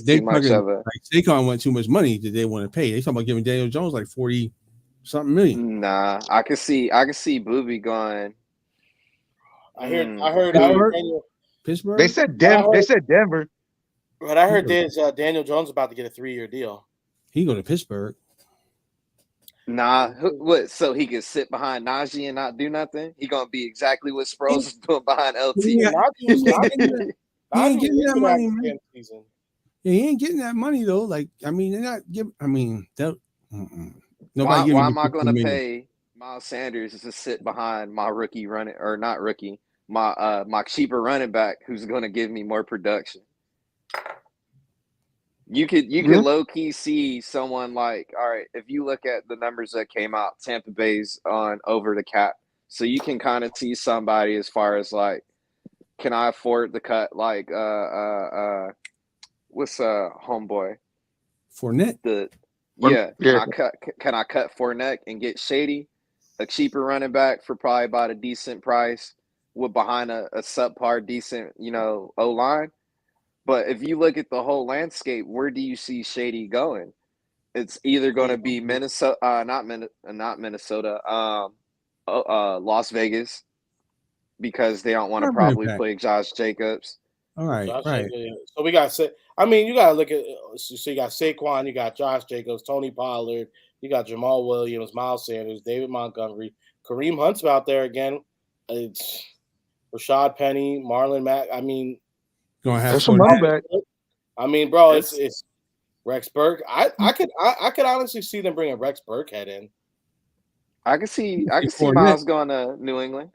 they too much of a. Like Saquon want too much money that they want to pay. They talking about giving Daniel Jones like 40-something million. Nah, I can see Booby going. I heard Daniel, Pittsburgh. They said Denver. But I heard Daniel Jones about to get a 3-year deal. He go to Pittsburgh. Nah, what? So he can sit behind Najee and not do nothing? He gonna be exactly what Sproles is doing behind LT. He ain't getting that money, man. Yeah, he ain't getting that money though. Like, I mean, they're not giving. I mean, nobody. Why am I gonna pay Miles Sanders to sit behind my rookie running or not rookie, my cheaper running back who's gonna give me more production? You could low key see someone like, all right, if you look at the numbers that came out, Tampa Bay's on over the cap, so you can kind of see somebody as far as like, can I afford to cut like what's homeboy Fournette? Can I cut Fournette and get Shady, a cheaper running back for probably about a decent price with behind a subpar decent O line? But if you look at the whole landscape, where do you see Shady going? It's either going to be Minnesota, not Minnesota, Las Vegas, because they don't want to probably play Josh Jacobs. All right, right. So we got. I mean, you got to look at so you got Saquon, you got Josh Jacobs, Tony Pollard, you got Jamal Williams, Miles Sanders, David Montgomery, Kareem Hunt's out there again. It's Rashad Penny, Marlon Mack. I mean, Gonna have There's some running back. I mean, bro, it's Rex Burke. I could honestly see them bringing Rex Burkhead in. I can see Before Miles going to New England.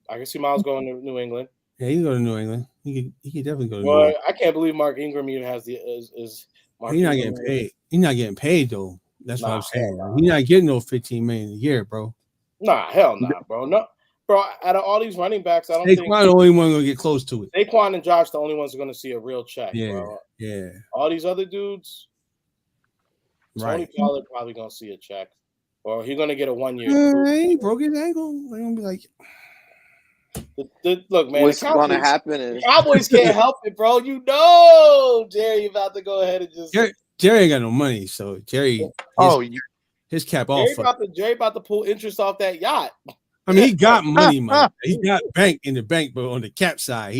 I can see Miles going to New England. Yeah, he can go to New England. He could definitely go to New Well, England. I can't believe Mark Ingram even has is Mark He's not Ingram. getting paid. He's not getting paid though. That's what Nah, I'm saying. hell nah. He's not getting no $15 million a year, bro. Nah, hell nah, bro. No, bro. Out of all these running backs, I don't Saquon think the only one gonna get close to it. Saquon and Josh the only ones who are going to see a real check, Yeah, bro. yeah, All these other dudes, Tony right. Pollard probably going to see a check, or he's going to get a 1 year. He broke his ankle. They're gonna be like, Look, man, What's going to happen is Cowboys can't help it, bro. You know, Jerry about to go ahead and just Jerry ain't got no money, so Jerry. His cap off. Jerry about to pull interest off that yacht. I mean, he got money. He got bank in the bank, but on the cap side,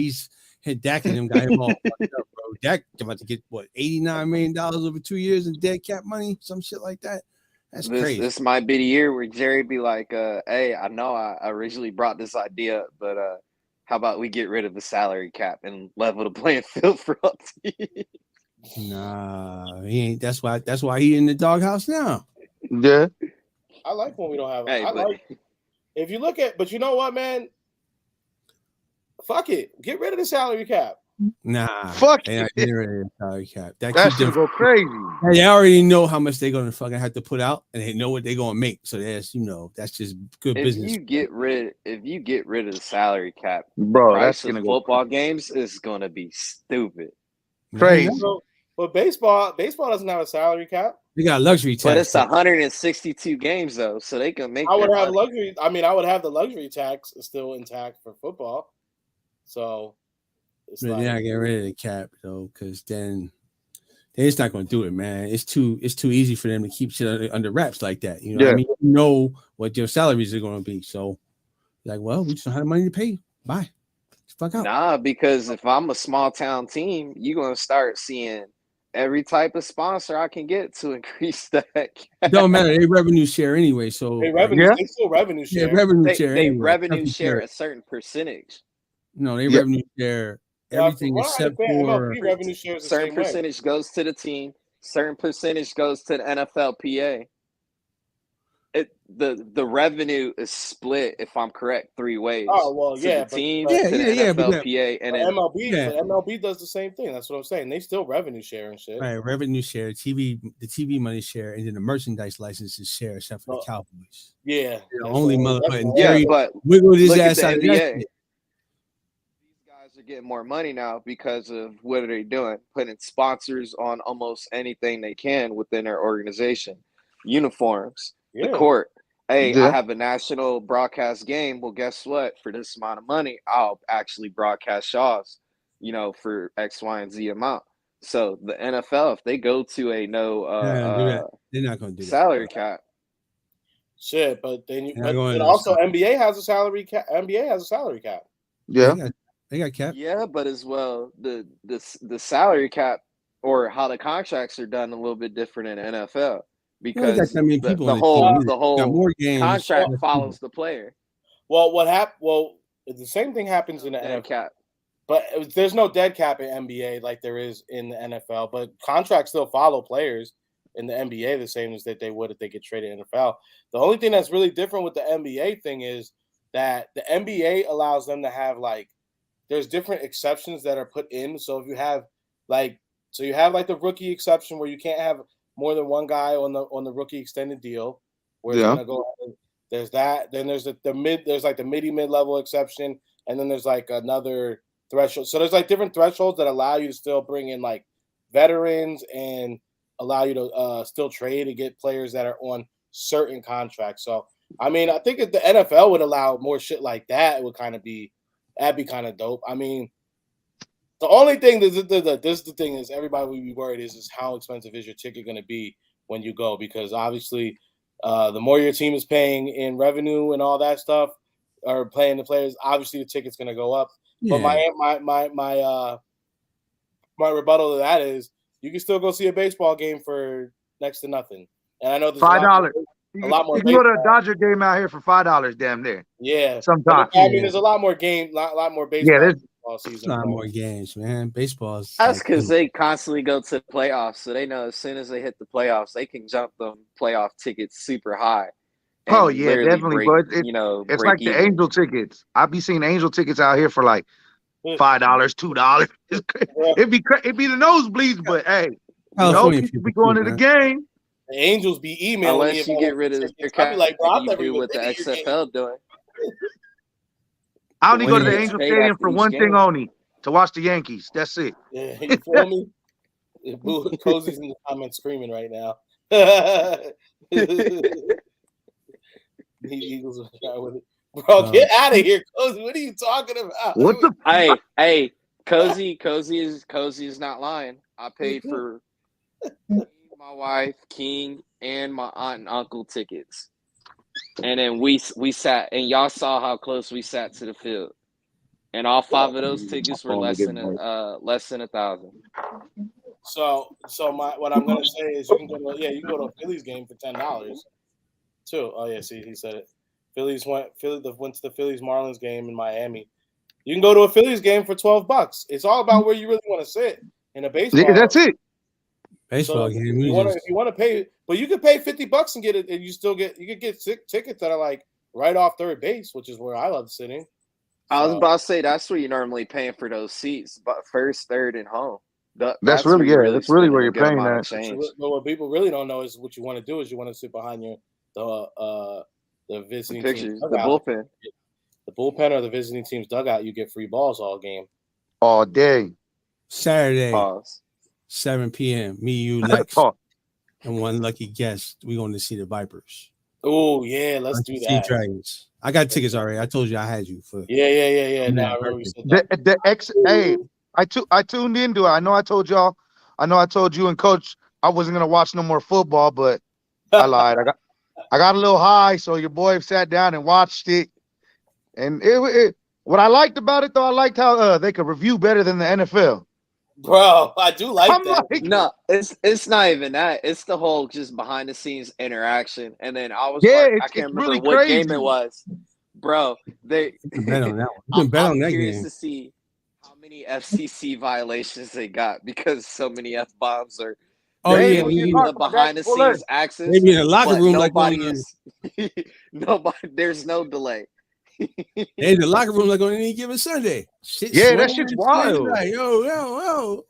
Dak and him got him all fucked up, bro. Dak about to get what $89 million over 2 years in dead cap money, some shit like that. That's crazy. This might be the year where Jerry be like, hey, I know I originally brought this idea, but how about we get rid of the salary cap and level the playing field for all teams? Nah, he ain't. That's why he in the doghouse now. Yeah. I like when we don't have. Hey, if you look at, but you know what, man? Fuck it. Get rid of the salary cap. Nah, Fuck they not getting rid of the salary cap. That's gonna go crazy. They already know how much they're gonna fucking have to put out, and they know what they're gonna make. So that's that's just good business. If you get rid of the salary cap, bro, price that's gonna of go football games is gonna be stupid. crazy. But baseball doesn't have a salary cap. They got luxury tax. But it's 162 games though, so they can make. I would have money. luxury. I mean, I would have the luxury tax still intact for football. So it's But like, they're not getting rid of the cap though, because then they're just not going to do it, man. It's too easy for them to keep shit under wraps like that. You know what I mean? You know what your salaries are going to be. So, like, well, we just don't have the money to pay you. Bye. Fuck out. Nah, because if I'm a small town team, you're gonna start seeing every type of sponsor I can get to increase that. It don't matter. They revenue share anyway. So they still revenue share. Yeah, revenue share. They anyway. revenue share a certain percentage. No, they revenue share everything except for MLB revenue shares. Certain percentage goes to the team. Certain percentage goes to the NFLPA. The revenue is split, if I'm correct, 3 ways. Oh well, to yeah, the team, but to the NFLPA, and then MLB does the same thing. That's what I'm saying. They still revenue share and shit. right, revenue share, the TV money share, and then the merchandise licenses share, except for the Cowboys. Yeah, only motherfucking yeah, but wiggled his look ass at out the of NBA. that shit. These guys are getting more money now because of what are they doing? Putting sponsors on almost anything they can within their organization. Uniforms, the court. Hey, I have a national broadcast game. Well, guess what? For this amount of money, I'll actually broadcast Shaw's, for X, Y, and Z amount. So the NFL, if they go to a they're not going to do salary cap. Shit, but then also NBA has a salary cap. NBA has a salary cap. Yeah, they got cap. Yeah, but as well, the salary cap or how the contracts are done a little bit different in NFL. Because the whole contract follows the player. Well, the same thing happens in the NFL. Cap. But there's no dead cap in NBA like there is in the NFL. But contracts still follow players in the NBA the same as that they would if they get traded in the NFL. The only thing that's really different with the NBA thing is that the NBA allows them to have there's different exceptions that are put in. So if you have the rookie exception where you can't have more than one guy on the rookie extended deal. Where there's that. Then there's the mid-level exception, and then there's another threshold. So there's different thresholds that allow you to still bring in veterans and allow you to still trade and get players that are on certain contracts. So I mean, I think if the NFL would allow more shit like that, it would that'd be kind of dope. I mean. The only thing is everybody would be worried is how expensive is your ticket going to be when you go, because obviously the more your team is paying in revenue and all that stuff or paying the players, obviously the ticket's going to go up. Yeah. But my rebuttal to that is you can still go see a baseball game for next to nothing. And I know there's $5. a lot more. You can go to a Dodger game out here for $5. Damn near. Yeah. Sometimes. I mean, there's a lot more lot more baseball. Yeah, there's season. A lot more games, man. Baseball's That's because they constantly go to the playoffs, so they know as soon as they hit the playoffs, they can jump them playoff tickets super high. Oh yeah, definitely. But it's like the Angel tickets. I be seeing Angel tickets out here for like $5, $2. It'd be the nosebleeds, but hey, people be going to the game. The Angels be emailing unless you get rid of your cap. Like, bro, you do what the XFL doing. I only go to the Angel Stadium for one thing only, to watch the Yankees. That's it. Yeah, you feel me? Cozy's in the comments screaming right now. The Eagles are trying with it. Bro, get out of here, Cozy. What are you talking about? What the? Hey, Cozy is not lying. I paid for my wife, King, and my aunt and uncle tickets. And then we sat, and y'all saw how close we sat to the field. And all 5 of those tickets were less than $1,000. So what I'm gonna say is you can go to a Phillies game for $10 too. Oh yeah, see, he said it. Phillies went to the Phillies Marlins game in Miami. You can go to a Phillies game for $12. It's all about where you really want to sit in a baseball. Yeah, that's it. Baseball game. If you want to pay, but you could pay $50 and get it, and you could get tickets that are like right off third base, which is where I love sitting. I was about to say that's where you're normally paying for those seats, but first, third, and home. That's really where you're paying that. But what people really don't know is what you want to do is you want to sit behind the visiting pictures, team the bullpen, or the visiting team's dugout. You get free balls all game, all day. Saturday. Pause. 7 p.m. Me, you, Lex, and one lucky guest. We're going to see the Vipers. Oh yeah, let's do that. Dragons. I got tickets already. I told you I had you for. Yeah. Now I tuned into it. I know I told y'all. I know I told you and Coach I wasn't gonna watch no more football, but I lied. I got a little high, so your boy sat down and watched it. And it what I liked about it though, I liked how they could review better than the NFL. Bro, I do like that. No, it's not even that. It's the whole just behind the scenes interaction. And then I was I can't remember really what game it was. Bro, you can bet on that one. You can bet on that game. I'm curious to see how many FCC violations they got because so many F-bombs are the behind the scenes access. Maybe in the locker room there's no delay. Hey, the locker room like on any given Sunday. That shit's wild. Like, yo.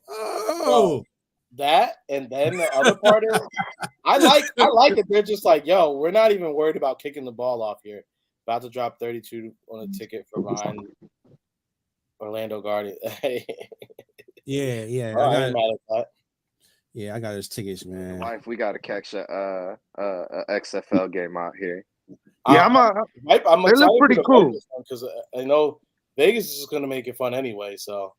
That and then the other part is I like it. They're just like, yo, we're not even worried about kicking the ball off here. About to drop 32 on a ticket for behind Orlando Guardians. Yeah. Oh, I ain't mad at that. Yeah, I got his tickets, man. Wife, we got to catch a XFL game out here. Yeah, I'm they look pretty cool because I know Vegas is going to make it fun anyway. So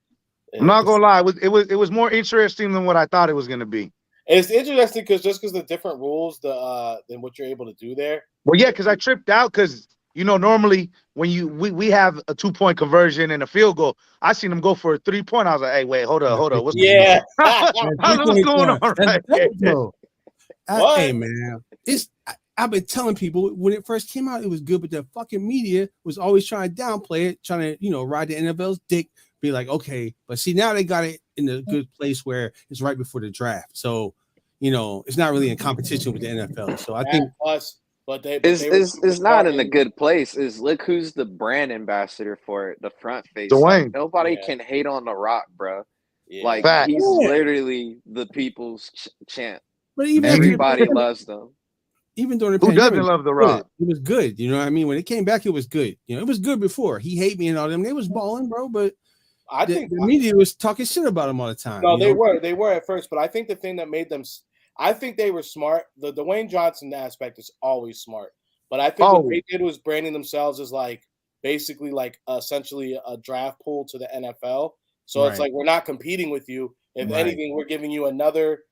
I'm not gonna lie, it was more interesting than what I thought it was going to be. It's interesting because the different rules than what you're able to do there. Well, yeah, because I tripped out because normally when we have a 2-point conversion and a field goal, I seen them go for a 3-point. I was like, hey, wait, hold up, what's going on? Right? Hey man, I've been telling people when it first came out, it was good, but the fucking media was always trying to downplay it, trying to, ride the NFL's dick, be like, okay, but see, now they got it in a good place where it's right before the draft. So, it's not really in competition with the NFL. So I think but it's not in a good place. Look who's the brand ambassador for it, the front face. Dwayne. Like, nobody can hate on The Rock, bro. Yeah. Like he's literally the people's champ. But even everybody loves them. Even during the pandemic, doesn't love The Rock? It was good. You know what I mean? When it came back, it was good. It was good before. He hate me and all them. They was balling, bro. But I think the media was talking shit about him all the time. No, they were at first. But I think the thing that made them, I think they were smart. The Dwayne Johnson aspect is always smart. But I think what they did was branding themselves as basically essentially a draft pool to the NFL. So it's like, we're not competing with you. If anything, we're giving you another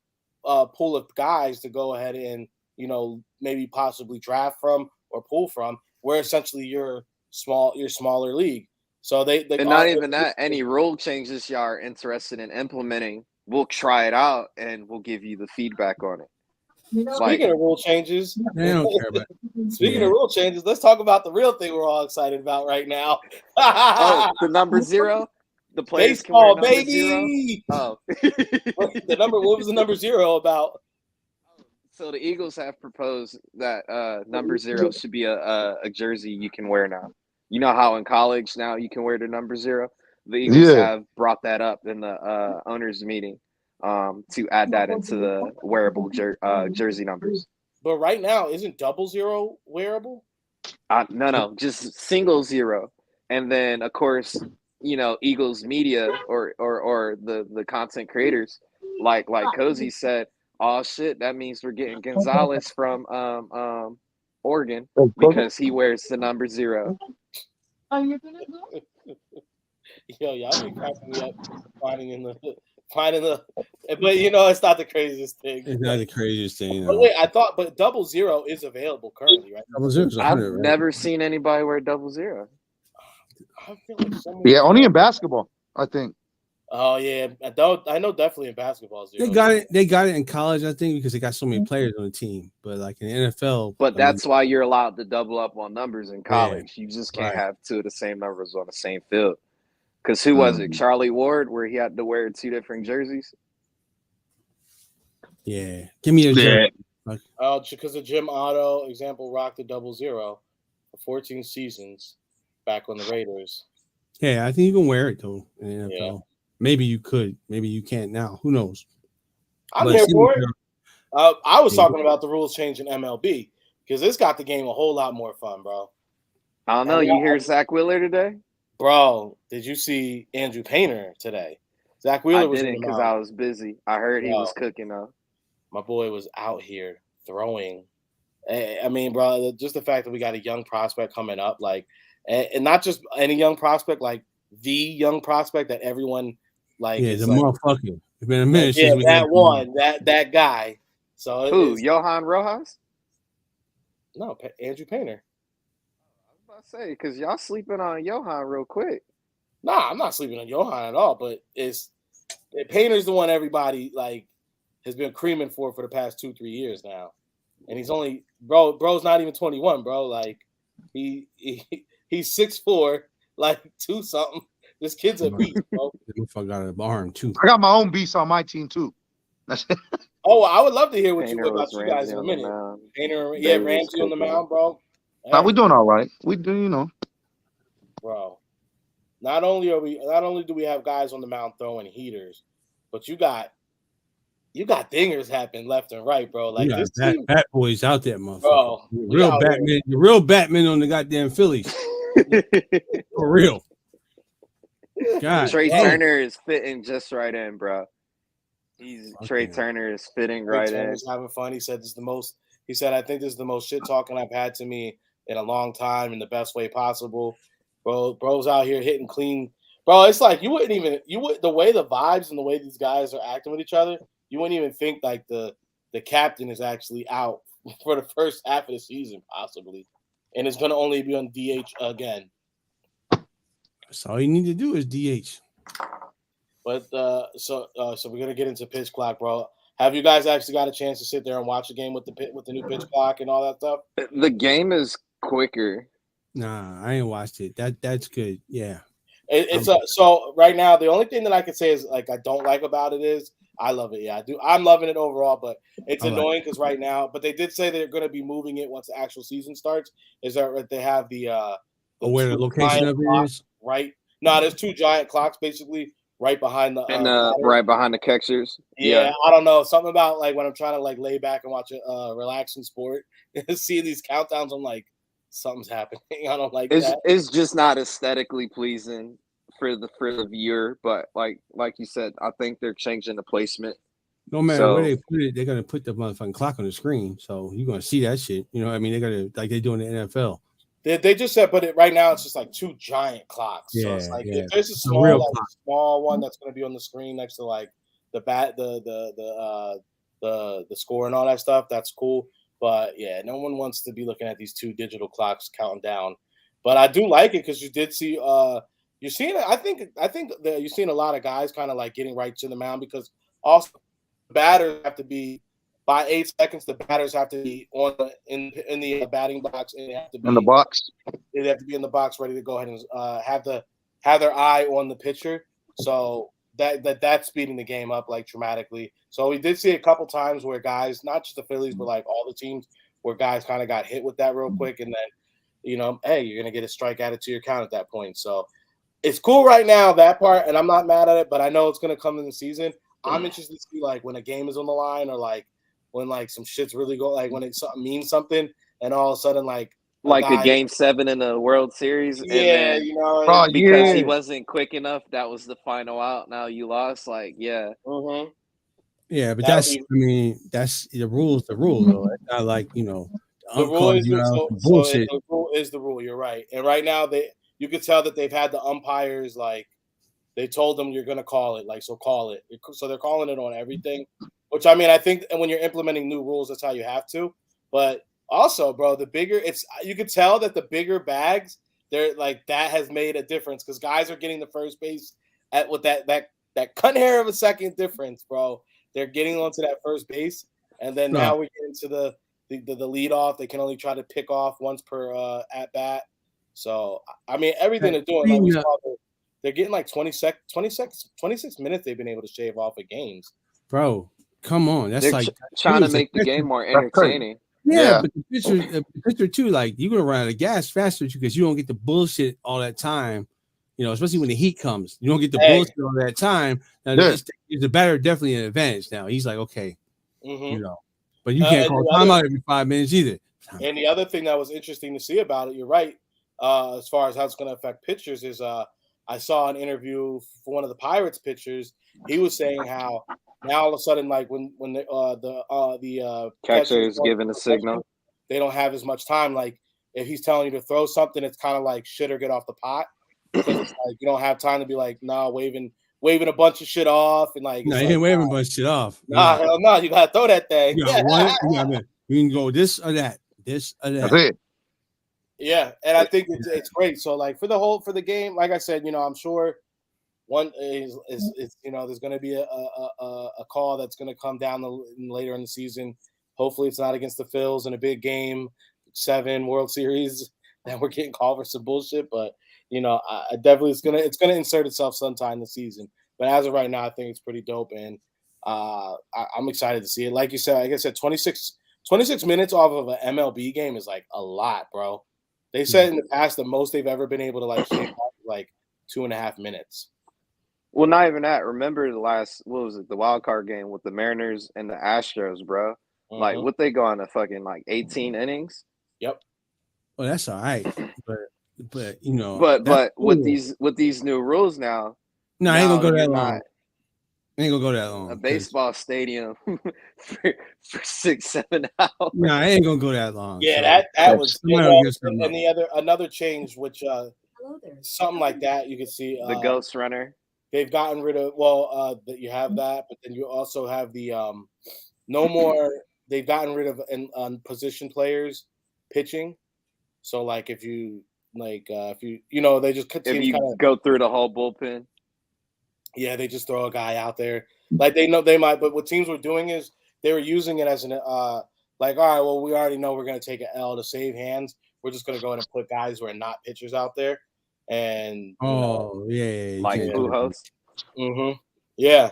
pool of guys to go ahead and, maybe possibly draft from or pull from, where essentially you're smaller league. So they and not even that. Any rule changes y'all are interested in implementing, we'll try it out and we'll give you the feedback on it. Speaking of rule changes, They don't care about it. Speaking of rule changes, let's talk about the real thing we're all excited about right now. Oh, the number 0? The players Baseball, can wear number baby. 0? Oh. What was the number 0 about? So the Eagles have proposed that number 0 should be a jersey you can wear now. You know how in college now you can wear the number 0? The Eagles have brought that up in the owners' meeting to add that into the wearable jersey numbers. But right now, isn't 00 wearable? No, just single 0. And then, of course, you know, Eagles media or the content creators, like Cozy said, oh shit, that means we're getting Gonzalez from Oregon because he wears the number 0. Yo, y'all be cracking me up finding the but you know it's not the craziest thing. It's not the craziest thing. But wait, I thought 00 is available currently, right? 00's 100, I've right? never seen anybody wear 00. I feel like only in basketball, I think. Oh yeah, I know definitely in basketball. 0. They got it in college, I think, because they got so many players on the team. But like in the NFL, But that's why you're allowed to double up on numbers in college. You just can't right. have 2 of the same numbers on the same field. Because who was it? Charlie Ward, where he had to wear 2 different jerseys? Yeah. Give me a jersey. Because of Jim Otto, example, rocked the 00 for 14 seasons back on the Raiders. Yeah, I think you can wear it though in the NFL. Yeah. Maybe you could. Maybe you can't now. Who knows? I'm here for it. I was talking about the rules change in MLB because this got the game a whole lot more fun, bro. I don't know. You hear Zach Wheeler today? Bro, did you see Andrew Painter today? Zach Wheeler was didn't because I was busy. I heard he was cooking though. My boy was out here throwing. I mean, bro, just the fact that we got a young prospect coming up, like, and not just any young prospect, like the young prospect that everyone like. Yeah, the like, motherfucker. It's been a minute yeah, since we that one, that guy. So who? Johan Rojas? No, Andrew Painter. I say because y'all sleeping on Johan real quick. Nah, I'm not sleeping on Johan at all. But Painter's the one everybody like has been creaming for the past 2-3 years now, and he's only bro's not even 21, bro. Like he's 6'4", like 2 something. This kid's a beast, bro. I got a barn too. I got my own beast on my team too. Oh, I would love to hear Painter about you guys in a minute. Painter, yeah, Ramsey on the mound, bro. Hey. Nah, we're doing all right. We do, you know. Bro, not only do we have guys on the mound throwing heaters, but you got dingers happening left and right, bro. Like this team, bat boys out there, motherfucker. Bro, the real Batman on the goddamn Phillies. For real. God, Trey Turner is fitting just right in, bro. Trey Turner is fitting right in. He's having fun. He said I think this is the most shit talking I've had to me in a long time in the best way possible. Bro's out here hitting clean. Bro, it's like the way the vibes and the way these guys are acting with each other, you wouldn't even think like the captain is actually out for the first half of the season, possibly. And it's gonna only be on DH again. That's all you need to do is DH. But so we're gonna get into pitch clock, bro. Have you guys actually got a chance to sit there and watch a game with the new pitch clock and all that stuff? The game is quicker. Nah, I ain't watched it. That's good. Yeah. So right now the only thing that I can say is like I don't like about it is I love it. Yeah, I do. I'm loving it overall, but it's annoying because right now. But they did say they're going to be moving it once the actual season starts. Is that they have the where the location of it is? Right. No, there's 2 giant clocks basically right behind the right behind the catchers. Yeah, I don't know, something about like when I'm trying to like lay back and watch a relaxing sport and see these countdowns. I'm like, something's happening. I don't like that. It's just not aesthetically pleasing for the viewer, but like you said, I think they're changing the placement. No matter where they put it, they're gonna put the motherfucking clock on the screen, so you're gonna see that shit. You know what I mean? They're gonna like they do in the NFL. They just said, but right now it's just like 2 giant clocks. So it's like if there's a small one that's going to be on the screen next to like the bat, the score and all that stuff, that's cool. But yeah, no one wants to be looking at these 2 digital clocks counting down. But I do like it because you did see you're seeing it. I think that you're seeing a lot of guys kind of like getting right to the mound because also batters have to be by 8 seconds. The batters have to be on in the batting box, and they have to be in the box. They have to be in the box, ready to go ahead and have their eye on the pitcher. So that's speeding the game up like dramatically. So we did see a couple times where guys, not just the Phillies, but like all the teams, where guys kind of got hit with that real quick, and then hey, you're gonna get a strike added to your count at that point. So it's cool right now, that part, and I'm not mad at it, but I know it's gonna come in the season. I'm interested to see like when a game is on the line, or like when like some shit's really go, like when it means something, and all of a sudden like a Game 7 in the World Series, and then because he wasn't quick enough, that was the final out. Now you lost, like yeah. Mm-hmm. Yeah, but that's the rule's the rule though. It's not like the rule is bullshit. The rule is the rule. You're right, and right now you could tell that they've had the umpires like they told them you're gonna call it, like so call it. So they're calling it on everything, which I mean I think when you're implementing new rules, that's how you have to. But also, bro, the bigger you could tell that the bigger bags, they're like that has made a difference because guys are getting the first base with that cut hair of a second difference, bro. They're getting onto that first base, and then now we get into the lead off. They can only try to pick off once per at bat. So I mean, everything they're doing, like we saw, they're getting like 26 minutes. They've been able to shave off of games. Bro, come on, that's they're like trying to make the game more entertaining. Yeah, but the pitcher too, like you're gonna run out of gas faster because you don't get the bullshit all that time. Especially when the heat comes, you don't get the bullshit all that time. Now, the batter definitely an advantage. Now he's like, okay, but you can't call timeout every 5 minutes either. And the other thing that was interesting to see about it, you're right, as far as how it's going to affect pitchers, is I saw an interview for one of the Pirates pitchers. He was saying how now all of a sudden, like when the catcher is giving a signal, they don't have as much time. Like if he's telling you to throw something, it's kind of like shit or get off the pot. Because it's like you don't have time to be like, waving a bunch of shit off and like. No, you ain't waving a bunch of shit off. Hell no, you gotta throw that thing. You can go this or that. That's it. Yeah, and I think it's great. So like for the game, like I said, I'm sure one is there's going to be a call that's going to come down later in the season. Hopefully, it's not against the Phils in a big game 7 World Series that we're getting called for some bullshit, but. I definitely it's gonna insert itself sometime this season. But as of right now, I think it's pretty dope, and I'm excited to see it. Like you said, 26 minutes off of an MLB game is like a lot, bro. They said in the past the most they've ever been able to like shave off like 2.5 minutes. Well, not even that. Remember the wild card game with the Mariners and the Astros, bro? Mm-hmm. Like what they go on a fucking like 18 innings? Yep. Well, that's all right, but but with these new rules now, no, I ain't gonna go that long. I ain't gonna go that long. A baseball stadium for 6-7 hours. No, I ain't gonna go that long. Yeah, that was and another change, which something like that you can see the Ghost Runner. They've gotten rid of that you have that, but then you also have the no more. They've gotten rid of position players pitching. So like if you. Like if they just go through the whole bullpen. Yeah, they just throw a guy out there. Like they know they might, but what teams were doing is they were using it as an all right, well, we already know we're gonna take an L to save hands. We're just gonna go ahead and put guys who are not pitchers out there. And like Pujols. Mm-hmm. Yeah.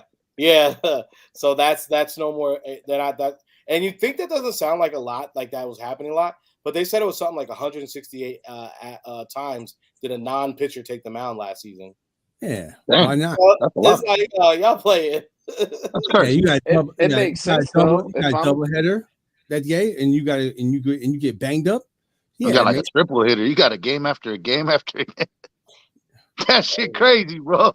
So that's no more. They're not that. And you think that doesn't sound like a lot, like that was happening a lot. But they said it was something like 168 times did a non-pitcher take the mound last season. Yeah, why not? So it's like y'all play it. Yeah, you got it makes sense. Double header that day, and you get banged up. Yeah, you got like a triple hitter. You got a game after a game after a game. That shit crazy, bro.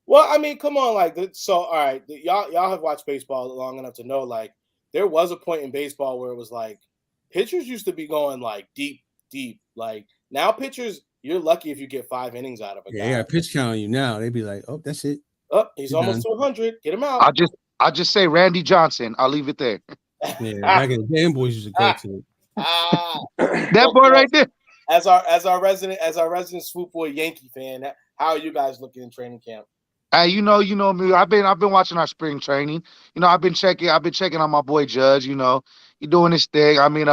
Well, I mean, come on, so all right, y'all have watched baseball long enough to know like there was a point in baseball where it was like. Pitchers used to be going like deep. Like now, pitchers, you're lucky if you get 5 innings out of a guy. Yeah, pitch count on you now. They'd be like, "Oh, that's it. Oh, he's almost to 100. Get him out." I just say Randy Johnson. I'll leave it there. Yeah, back in the damn boys used to go to it. That boy right there. As our resident Swoop Boy Yankee fan, How are you guys looking in training camp? You know me. I've been watching our spring training. I've been checking on my boy Judge. He doing his thing. I mean,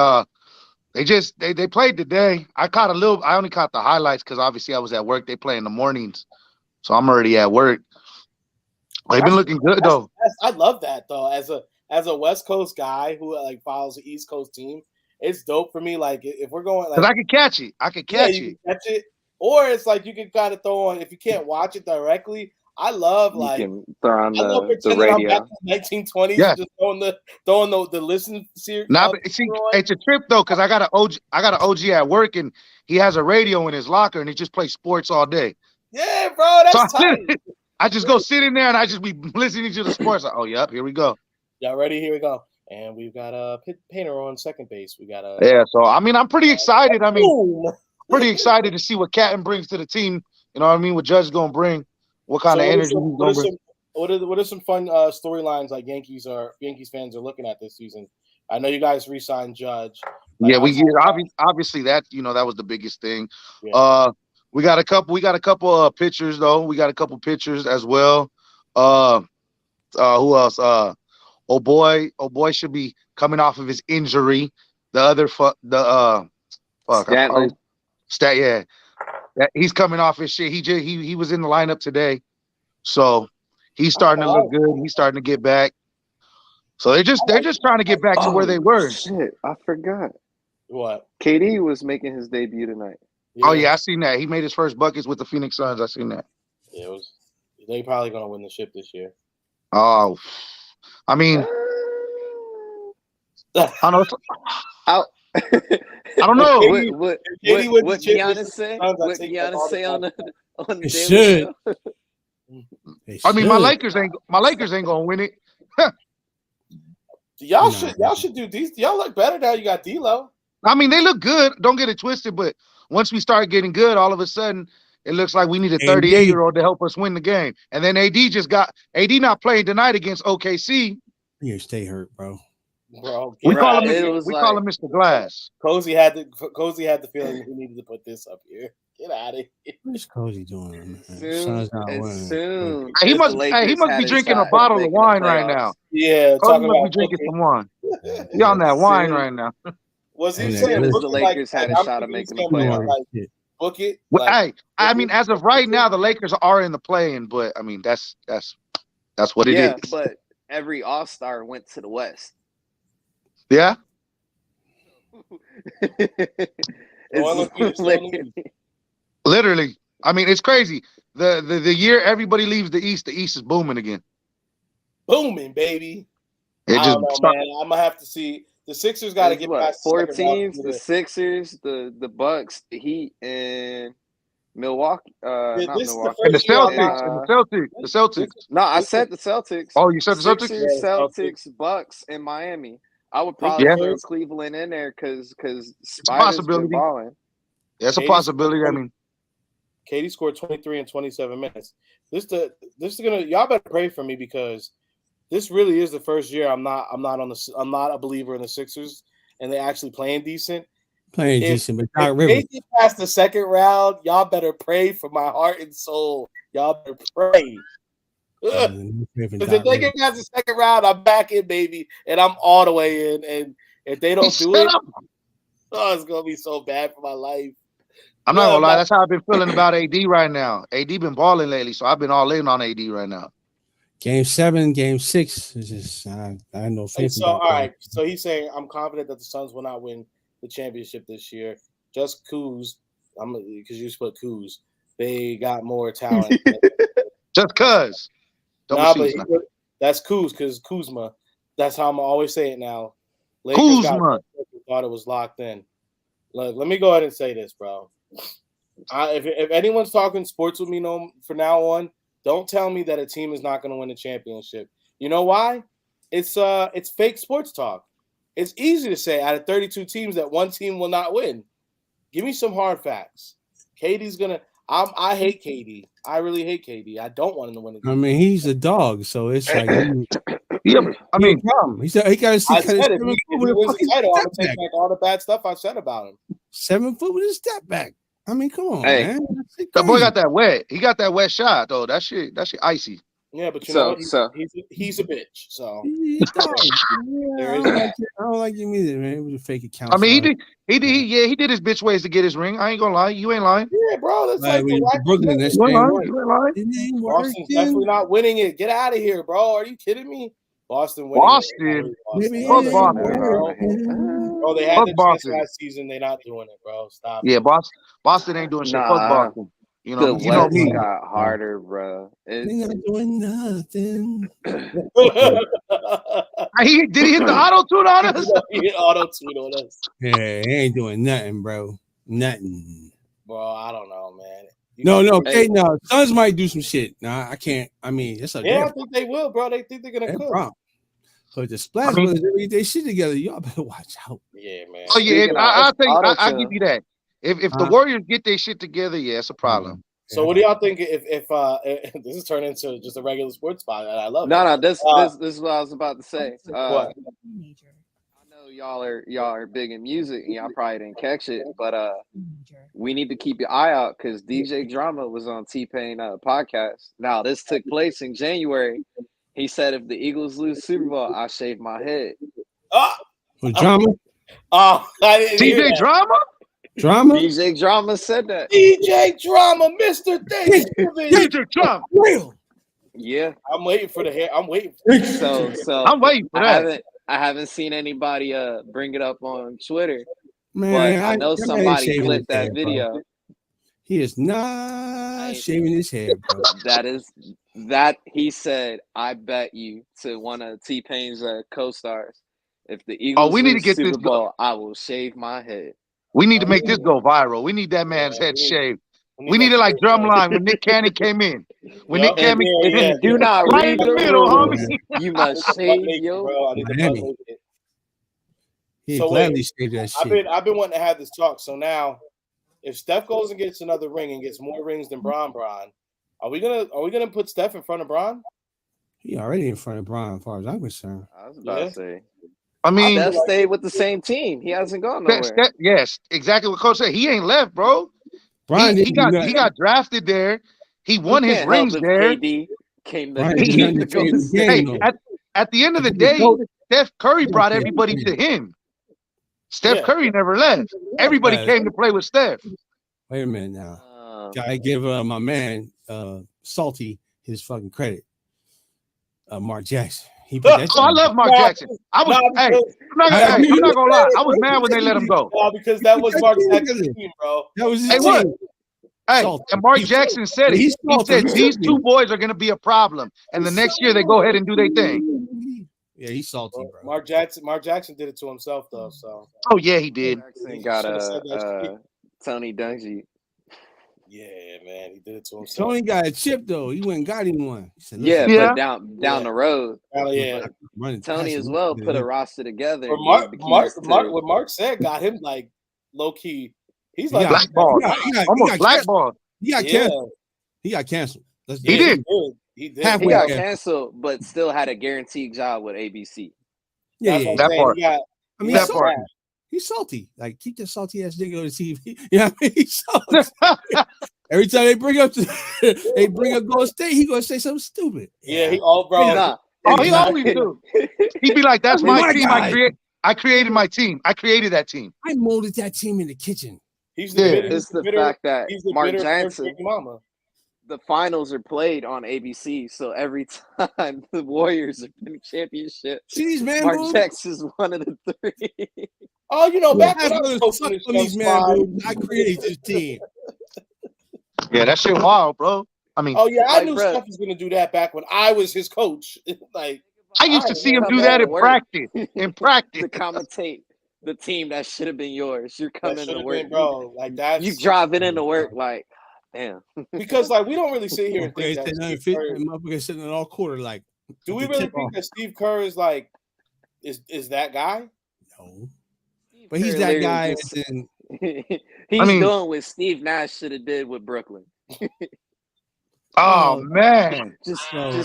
they played today. I only caught the highlights because obviously I was at work. They play in the mornings, so I'm already at work. They've been looking good though. I love that though. As a West Coast guy who like follows the East Coast team, it's dope for me. Like if we're going, like, because I could catch it. I could catch it. Catch it. Or it's like you can kind of throw on if you can't watch it directly. I love like you can throw on the radio. I'm back in the 1920s, yeah. just throwing the listen series. Nah, but see, it's a trip though, because I got an OG at work, and he has a radio in his locker, and he just plays sports all day. Yeah, bro, that's tight. I just go sit in there, and I just be listening to the sports. Like, oh, yep, here we go. Y'all ready? Here we go. And we've got a Painter on second base. We got a So I mean, I'm pretty excited. Pretty excited to see what Catton brings to the team. You know what I mean? What Judge is gonna bring. What kind of energy he's gonna bring. What are some fun storylines like Yankees fans are looking at this season? I know you guys re-signed Judge. Yeah, obviously that that was the biggest thing. Yeah. We got a couple pitchers though. We got a couple pitchers as well. Who else? Oh boy should be coming off of his injury. The other yeah. He's coming off his shit. He was in the lineup today, so he's starting to look good. He's starting to get back. So they're just trying to get back to where they were. Shit, I forgot. What? KD was making his debut tonight. Yeah. Oh yeah, I seen that. He made his first buckets with the Phoenix Suns. I seen that. Yeah, they probably gonna win the ship this year. Oh, I mean, I don't know. I don't know. What Giannis say? What Giannis say on the should. I mean, my Lakers ain't gonna win it. Y'all should do these. Y'all look better now. You got D'Lo. I mean, they look good. Don't get it twisted. But once we start getting good, all of a sudden, it looks like we need a 38-year-old to help us win the game. And then AD not playing tonight against OKC. You stay hurt, bro. Bro, we call him Mr. Glass. Cozy had the feeling he needed to put this up here. Get out of here. What's Cozy doing? Soon. He must be drinking a bottle of wine right now. Yeah, Cozy must be drinking some wine. He on that wine right now. Was he saying the Lakers had a shot of making the playoffs? Book it. I mean, as of right now, the Lakers are in the play-in, but I mean, that's what it is. Yeah, but every All-Star went to the West. Yeah. Literally. I mean, it's crazy. The year everybody leaves the East is booming again. Booming, baby. I don't know, man. I'm gonna have to see. The Sixers got to get past 4 teams: the Sixers, the Bucks, the Heat, and Milwaukee. Not Milwaukee. And the Celtics. The Celtics. No, I said the Celtics. Oh, you said the Celtics? Sixers, Celtics, Bucks, and Miami. I would probably throw Cleveland in there because Spiders been balling. That's a possibility. I mean, KD scored 23 in 27 minutes. This is gonna. Y'all better pray for me because this really is the first year I'm not a believer in the Sixers, and they're actually playing decent. But not Rivers. If they get past the second round, y'all better pray for my heart and soul. Y'all better pray. Because if they get past the second round, I'm back in, baby, and I'm all the way in. And if they don't do it, it's gonna be so bad for my life. I'm not gonna lie. That's how I've been feeling about AD right now. AD been balling lately, so I've been all in on AD right now. Game 7, Game 6 is just I know. So all right, so he's saying I'm confident that the Suns will not win the championship this year. Just Kuz, because you split Kuz. They got more talent. Just cuz. That's Kuz because Kuzma. That's how I'm always say it now. Kuzma thought it was locked in. Look, let me go ahead and say this, bro. If anyone's talking sports with me from now on, don't tell me that a team is not going to win a championship. You know why? It's fake sports talk. It's easy to say out of 32 teams that one team will not win. Give me some hard facts. KD's gonna. I hate KD. I really hate KD. I don't want him to win. I mean, he's a dog, so it's like. Yeah, I mean, he said he got to see. I said if he wins the title, I'm gonna take back all the bad stuff I said about him. 7 foot with his step back. I mean, come on, Hey. man. That boy got that wet. He got that wet shot though. That shit icy. Yeah, but you know what? So He's a bitch. So I don't like him either, man. It was a fake account. I mean, he did his bitch ways to get his ring. I ain't gonna lie. You ain't lying. yeah, bro. That's like Brooklyn. That's You ain't lying. Boston's definitely not winning it. Get out of here, bro. Are you kidding me? Boston winning. Boston. Fuck Boston. Bro, they had the chance last season. They're not doing it, bro. Stop. Yeah, Boston ain't doing shit. Fuck Boston. You know me. Got harder, bro. They're not doing nothing. Did he hit the auto tune on us? He hit auto tune on us. Yeah, he ain't doing nothing, bro. Nothing. Bro, I don't know, man. No. Okay, no. Suns might do some shit. Nah, I can't. I mean, it's a I think they will, bro. They think they're gonna cook. But the Splash Brothers, they get shit together. Y'all better watch out. Yeah, man. Oh yeah, I'll give you that. If the Warriors get their shit together, yeah, it's a problem. So what do y'all think if this is turned into just a regular sports spot? And I love it. No, this is what I was about to say. What? I know y'all are big in music and y'all probably didn't catch it, but we need to keep your eye out because DJ Drama was on T-Pain podcast. Now this took place in January. He said if the Eagles lose Super Bowl, I'll shave my head. Drama? I didn't hear that. Drama? DJ Drama said that. DJ Drama, Mr. Thanksgiving. DJ Drama. Real. Yeah. I'm waiting for the hair. I'm waiting. So I'm waiting for that. I haven't seen anybody bring it up on Twitter. Man, but I know somebody clipped that video. Bro. He is not shaving his head, bro. That he said, I bet you to one of T-Pain's co-stars, if the Eagles we need to get Super this Bowl, I will shave my head. We need to make this go viral. We need that man's head shaved. We need it like Drumline when Nick Cannon came in. When Nick Cannon came in, do not right in the middle, homie. You must shave your. He gladly shaved that shit. I've been wanting to have this talk. So now, if Steph goes and gets another ring and gets more rings than Bron, are we gonna put Steph in front of Bron? He already in front of Bron, as far as I'm concerned. I was about to say. I mean, Steph stayed with the same team. He hasn't gone nowhere. Yes, exactly what Coach said. He ain't left, bro. Bron, he got drafted there. He won his rings there. KD came to at the end of the day, Steph Curry brought everybody to him. Steph Curry never left. Everybody came to play with Steph. Wait a minute now. Gotta give my man Salty his fucking credit. Mark Jackson. I love Mark Jackson. I'm not gonna lie. I was mad when they let him go. Because that was Mark Jackson's team, bro. That was his team. And Mark Jackson said it. He said these two boys are gonna be a problem, and the next year they go ahead and do their thing. Yeah, he's salty, bro. Mark Jackson did it to himself, though. So. Oh yeah, he did. Jackson got Tony Dungy. Yeah, man, he did it to himself. Tony got a chip though. He went and got him one. He said, but down the road. Yeah. Tony as well put a roster together. What Mark said got him like low key. He's like blackballed. Almost blackballed. He got canceled. He got canceled. He did. He got canceled, but still had a guaranteed job with ABC. Yeah, that part. That part. He's salty. Like, keep that salty ass nigga on the TV. You know what I mean? He's salty. Every time they bring up Golden State, he gonna say something stupid. Yeah, he always do. He'd be like, "That's my team. I created my team. I created that team. I molded that team in the kitchen." It's the fact that Mark Johnson, the finals are played on ABC, so every time the Warriors are winning championship, Mark Jackson's one of the three. Oh, you know, back when I was I created this team. Yeah, that shit wild, bro. I mean, oh yeah, I knew Steph was gonna do that back when I was his coach. Like, I used to see him do that in practice. To commentate the team that should have been yours. You're coming to work, bro. Like that. You driving into work, like, damn. Because like we don't really sit here and think that motherfucker sitting in all quarter. Like, do we really think that Steve Kerr is like is that guy? No, but he's that guy. He's doing what Steve Nash should have did with Brooklyn. Oh man! Steve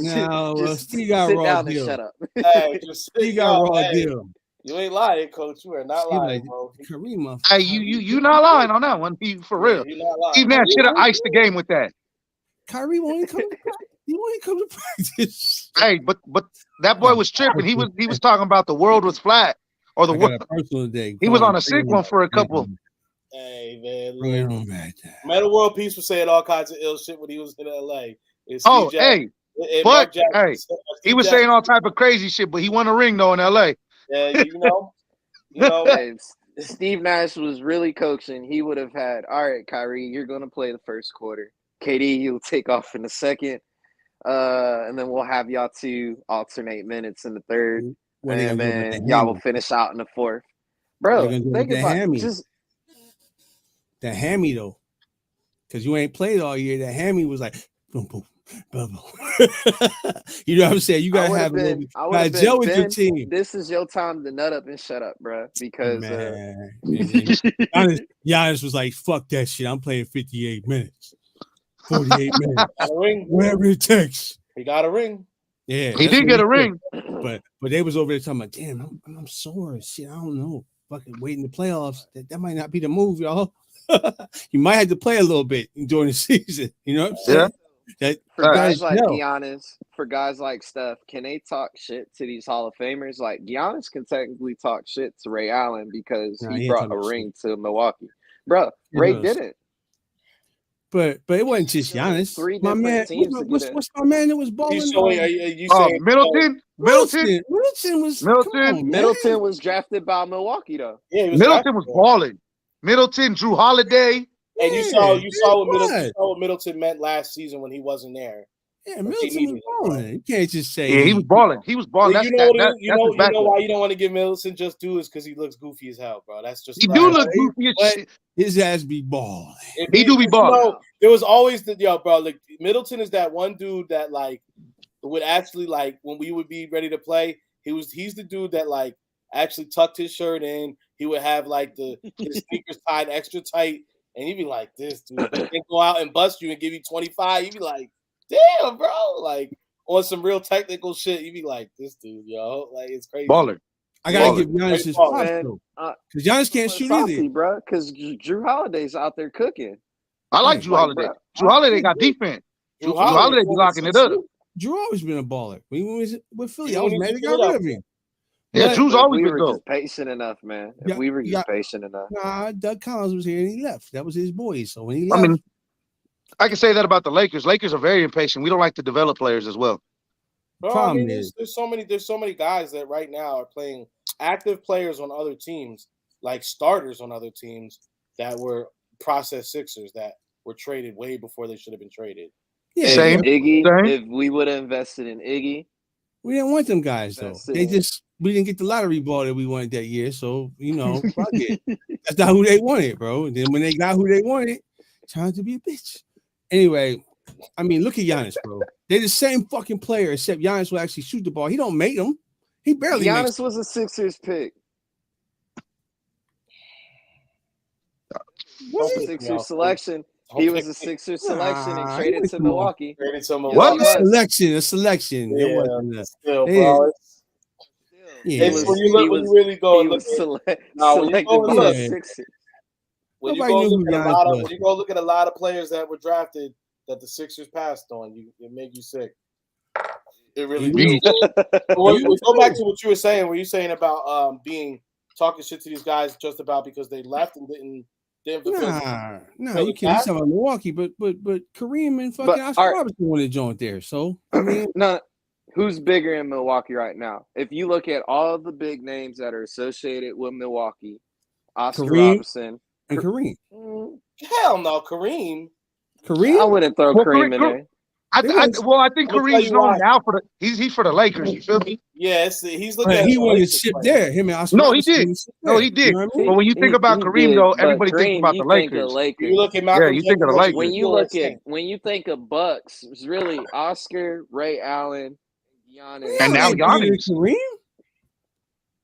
got sit raw down deal. And shut up. Hey, Steve got raw deal. You ain't lying, coach. You are not He lying, like, bro. Kareem, Hey, you not lying on that one. For real. You're not lying. Steve Nash should have iced the game with that. Kyrie won't even come to practice. He won't even come to practice. Hey, but that boy was tripping. He was talking about the world was flat or the I got world. a personal day. He was on a sick one for a couple. Hey, man. Bring it Look. home back there. Meta World Peace was saying all kinds of ill shit when he was in LA. Oh, hey, but hey, he was saying all type of crazy shit, but he won a ring though in LA. Yeah, you know. Hey, Steve Nash was really coaching. He would have had, all right, Kyrie, you're going to play the first quarter. KD, you'll take off in the second. And then we'll have y'all two alternate minutes in the third. And then y'all will finish out in the fourth. Bro, think about just the hammy though. Because you ain't played all year. The hammy was like boom, boom, boom, boom. You know what I'm saying? You gotta have a little bit. Gel with your team. This is your time to nut up and shut up, bro. Because Giannis was like, fuck that shit. I'm playing 58 minutes. 48 minutes. Whatever it takes. He got a ring. Yeah. He did get a ring. But they was over there talking about, damn, I'm sore. Shit, I don't know. Fucking waiting the playoffs. That might not be the move, y'all. You might have to play a little bit during the season. You know what I'm saying? Yeah. For guys like Giannis, for guys like Steph, can they talk shit to these Hall of Famers? Like Giannis can technically talk shit to Ray Allen because he brought a ring to Milwaukee. Bro, Ray didn't. But it wasn't just Giannis. My man, what's my man that was balling? Middleton. Middleton was drafted by Milwaukee though. Yeah, Middleton was balling. Middleton, Drew Holiday. And you saw what Middleton meant last season when he wasn't there. Yeah, Middleton was balling. You can't just say. Yeah, he was balling. He was balling. You know why you don't want to give Middleton just do is because he looks goofy as hell, bro. That's just he do look goofy as shit. His ass be balling. He do be balling. There was always bro. Like Middleton is that one dude that like would actually like when we would be ready to play. He's the dude that like actually tucked his shirt in. He would have like his sneakers tied extra tight. And he'd be like, this dude, they go out and bust you and give you 25. You'd be like, damn, bro. Like, on some real technical shit, you'd be like, this dude, yo. Like, it's crazy. Baller. I got to give Giannis his props, though. Because Giannis can't shoot either. Bro, because Drew Holiday's out there cooking. I like Drew Holiday. Drew Holiday got defense. Drew Holiday be locking it up. Drew always been a baller. When he was with Philly, I was mad he got rid of him. Yeah, Drew's always been good. Just patient enough, man. If we were just patient enough. Nah, Doug Collins was here and he left. That was his boy. So when he left, I mean, I can say that about the Lakers. Lakers are very impatient. We don't like to develop players as well. Bro, I mean, there's so many guys that right now are playing active players on other teams, like starters on other teams that were process Sixers that were traded way before they should have been traded. Yeah, same. Iggy, same. If we would have invested in Iggy, we didn't want them guys though. We didn't get the lottery ball that we wanted that year. So, fuck it. That's not who they wanted, bro. And then when they got who they wanted, trying to be a bitch. Anyway, I mean, look at Giannis, bro. They're the same fucking player, except Giannis will actually shoot the ball. He don't make them. He barely Giannis was a Sixers pick. Sixers selection. He was a Sixers selection and traded to Milwaukee. What? A selection. Yeah, it wasn't still, bro. Yeah, when you really go and look at when you go look at a lot of players that were drafted that the Sixers passed on, it make you sick. It really do. Go back to what you were saying. Were you saying about talking shit to these guys just about because they left and didn't Nah, you can't talk about Milwaukee, but Kareem and fucking Oscar Robertson wanted to join there. So I mean, no. Who's bigger in Milwaukee right now? If you look at all the big names that are associated with Milwaukee, Oscar Robertson and Kareem. Hell no, Kareem. I wouldn't throw Kareem in there. I think Kareem's known now for he's for the Lakers. You feel me? Yes, he's looking. At he wanted to ship there. Him and Oscar. No, he did. No, he did. You know I mean? But when you think about Kareem, though, everybody thinks about the Lakers. You look at Malcolm. Yeah, you think of the Lakers. When you think of Bucks, it's really Oscar, Ray Allen, Giannis, and now Giannis. Kareem?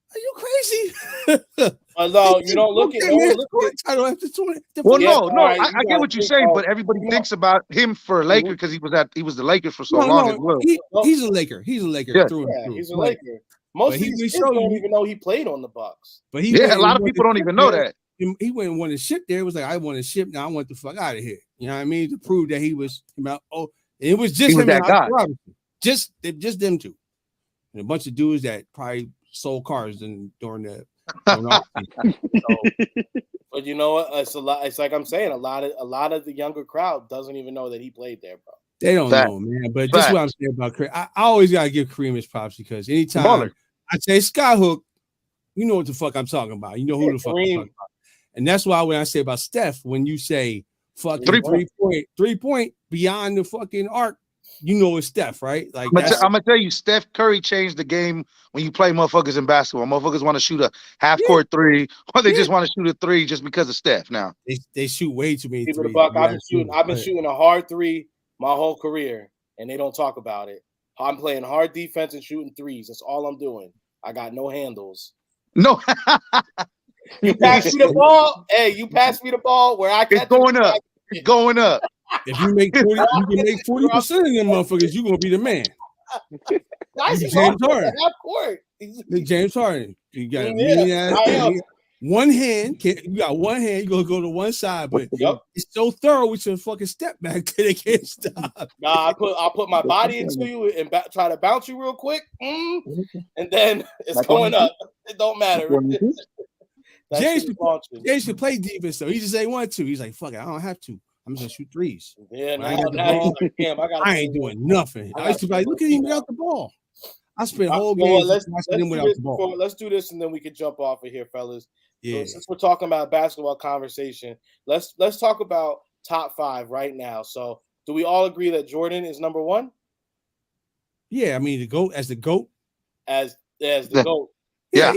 Are you crazy? No, you don't look at. Title after 20. Well, no, I get what you're saying, but everybody thinks about him for Lakers because he was the Lakers for so long as well. He's a Laker. He's a Laker through and through. He's a Laker. Most of these kids don't even know he played on the Bucks. But a lot of people don't even know that. He went and won the ship there. It was like, I want to ship. Now I want the fuck out of here. You know what I mean? To prove that he was about. Oh, it was just him and Oscar Robertson. Just them two. And a bunch of dudes that probably sold cars during the. But you know what? It's a lot. It's like I'm saying, a lot of the younger crowd doesn't even know that he played there, bro. They don't know, man. But this is what I'm saying about Kareem. I always gotta give Kareem his props because anytime I say Skyhook, you know what the fuck I'm talking about. You know who the fuck I'm talking about. And that's why when I say about Steph, when you say fucking 3-point beyond the fucking arc, you know it's Steph, right? Like I'm gonna tell you, Steph Curry changed the game when you play motherfuckers in basketball. Motherfuckers want to shoot a half-court three, or they just want to shoot a three just because of Steph. Now they shoot way too many threes. I've been shooting a hard three my whole career, and they don't talk about it. I'm playing hard defense and shooting threes. That's all I'm doing. I got no handles. No. You pass me the ball. Hey, you pass me the ball where I catch it's going up. It's going up. If you make 40, you can make 40% of them motherfuckers. You're gonna be the man. James Harden. James Harden. You got one hand. You got one hand. You gonna go to one side, but it's so thorough with your fucking step back that they can't stop. Nah, I'll put my body into you and try to bounce you real quick, and then it's going up. It don't matter. James should play defense though. He just ain't want to. He's like, fuck it, I don't have to. I'm just gonna shoot threes. Yeah, now he's like, damn, I ain't doing nothing. I used to be like, look at him without the ball. I spent whole games watching him without the ball. Let's do this and then we can jump off of here, fellas. Yeah. So since we're talking about basketball conversation, let's talk about top 5 right now. So do we all agree that Jordan is number 1? Yeah, I mean the GOAT. As the GOAT. Yeah.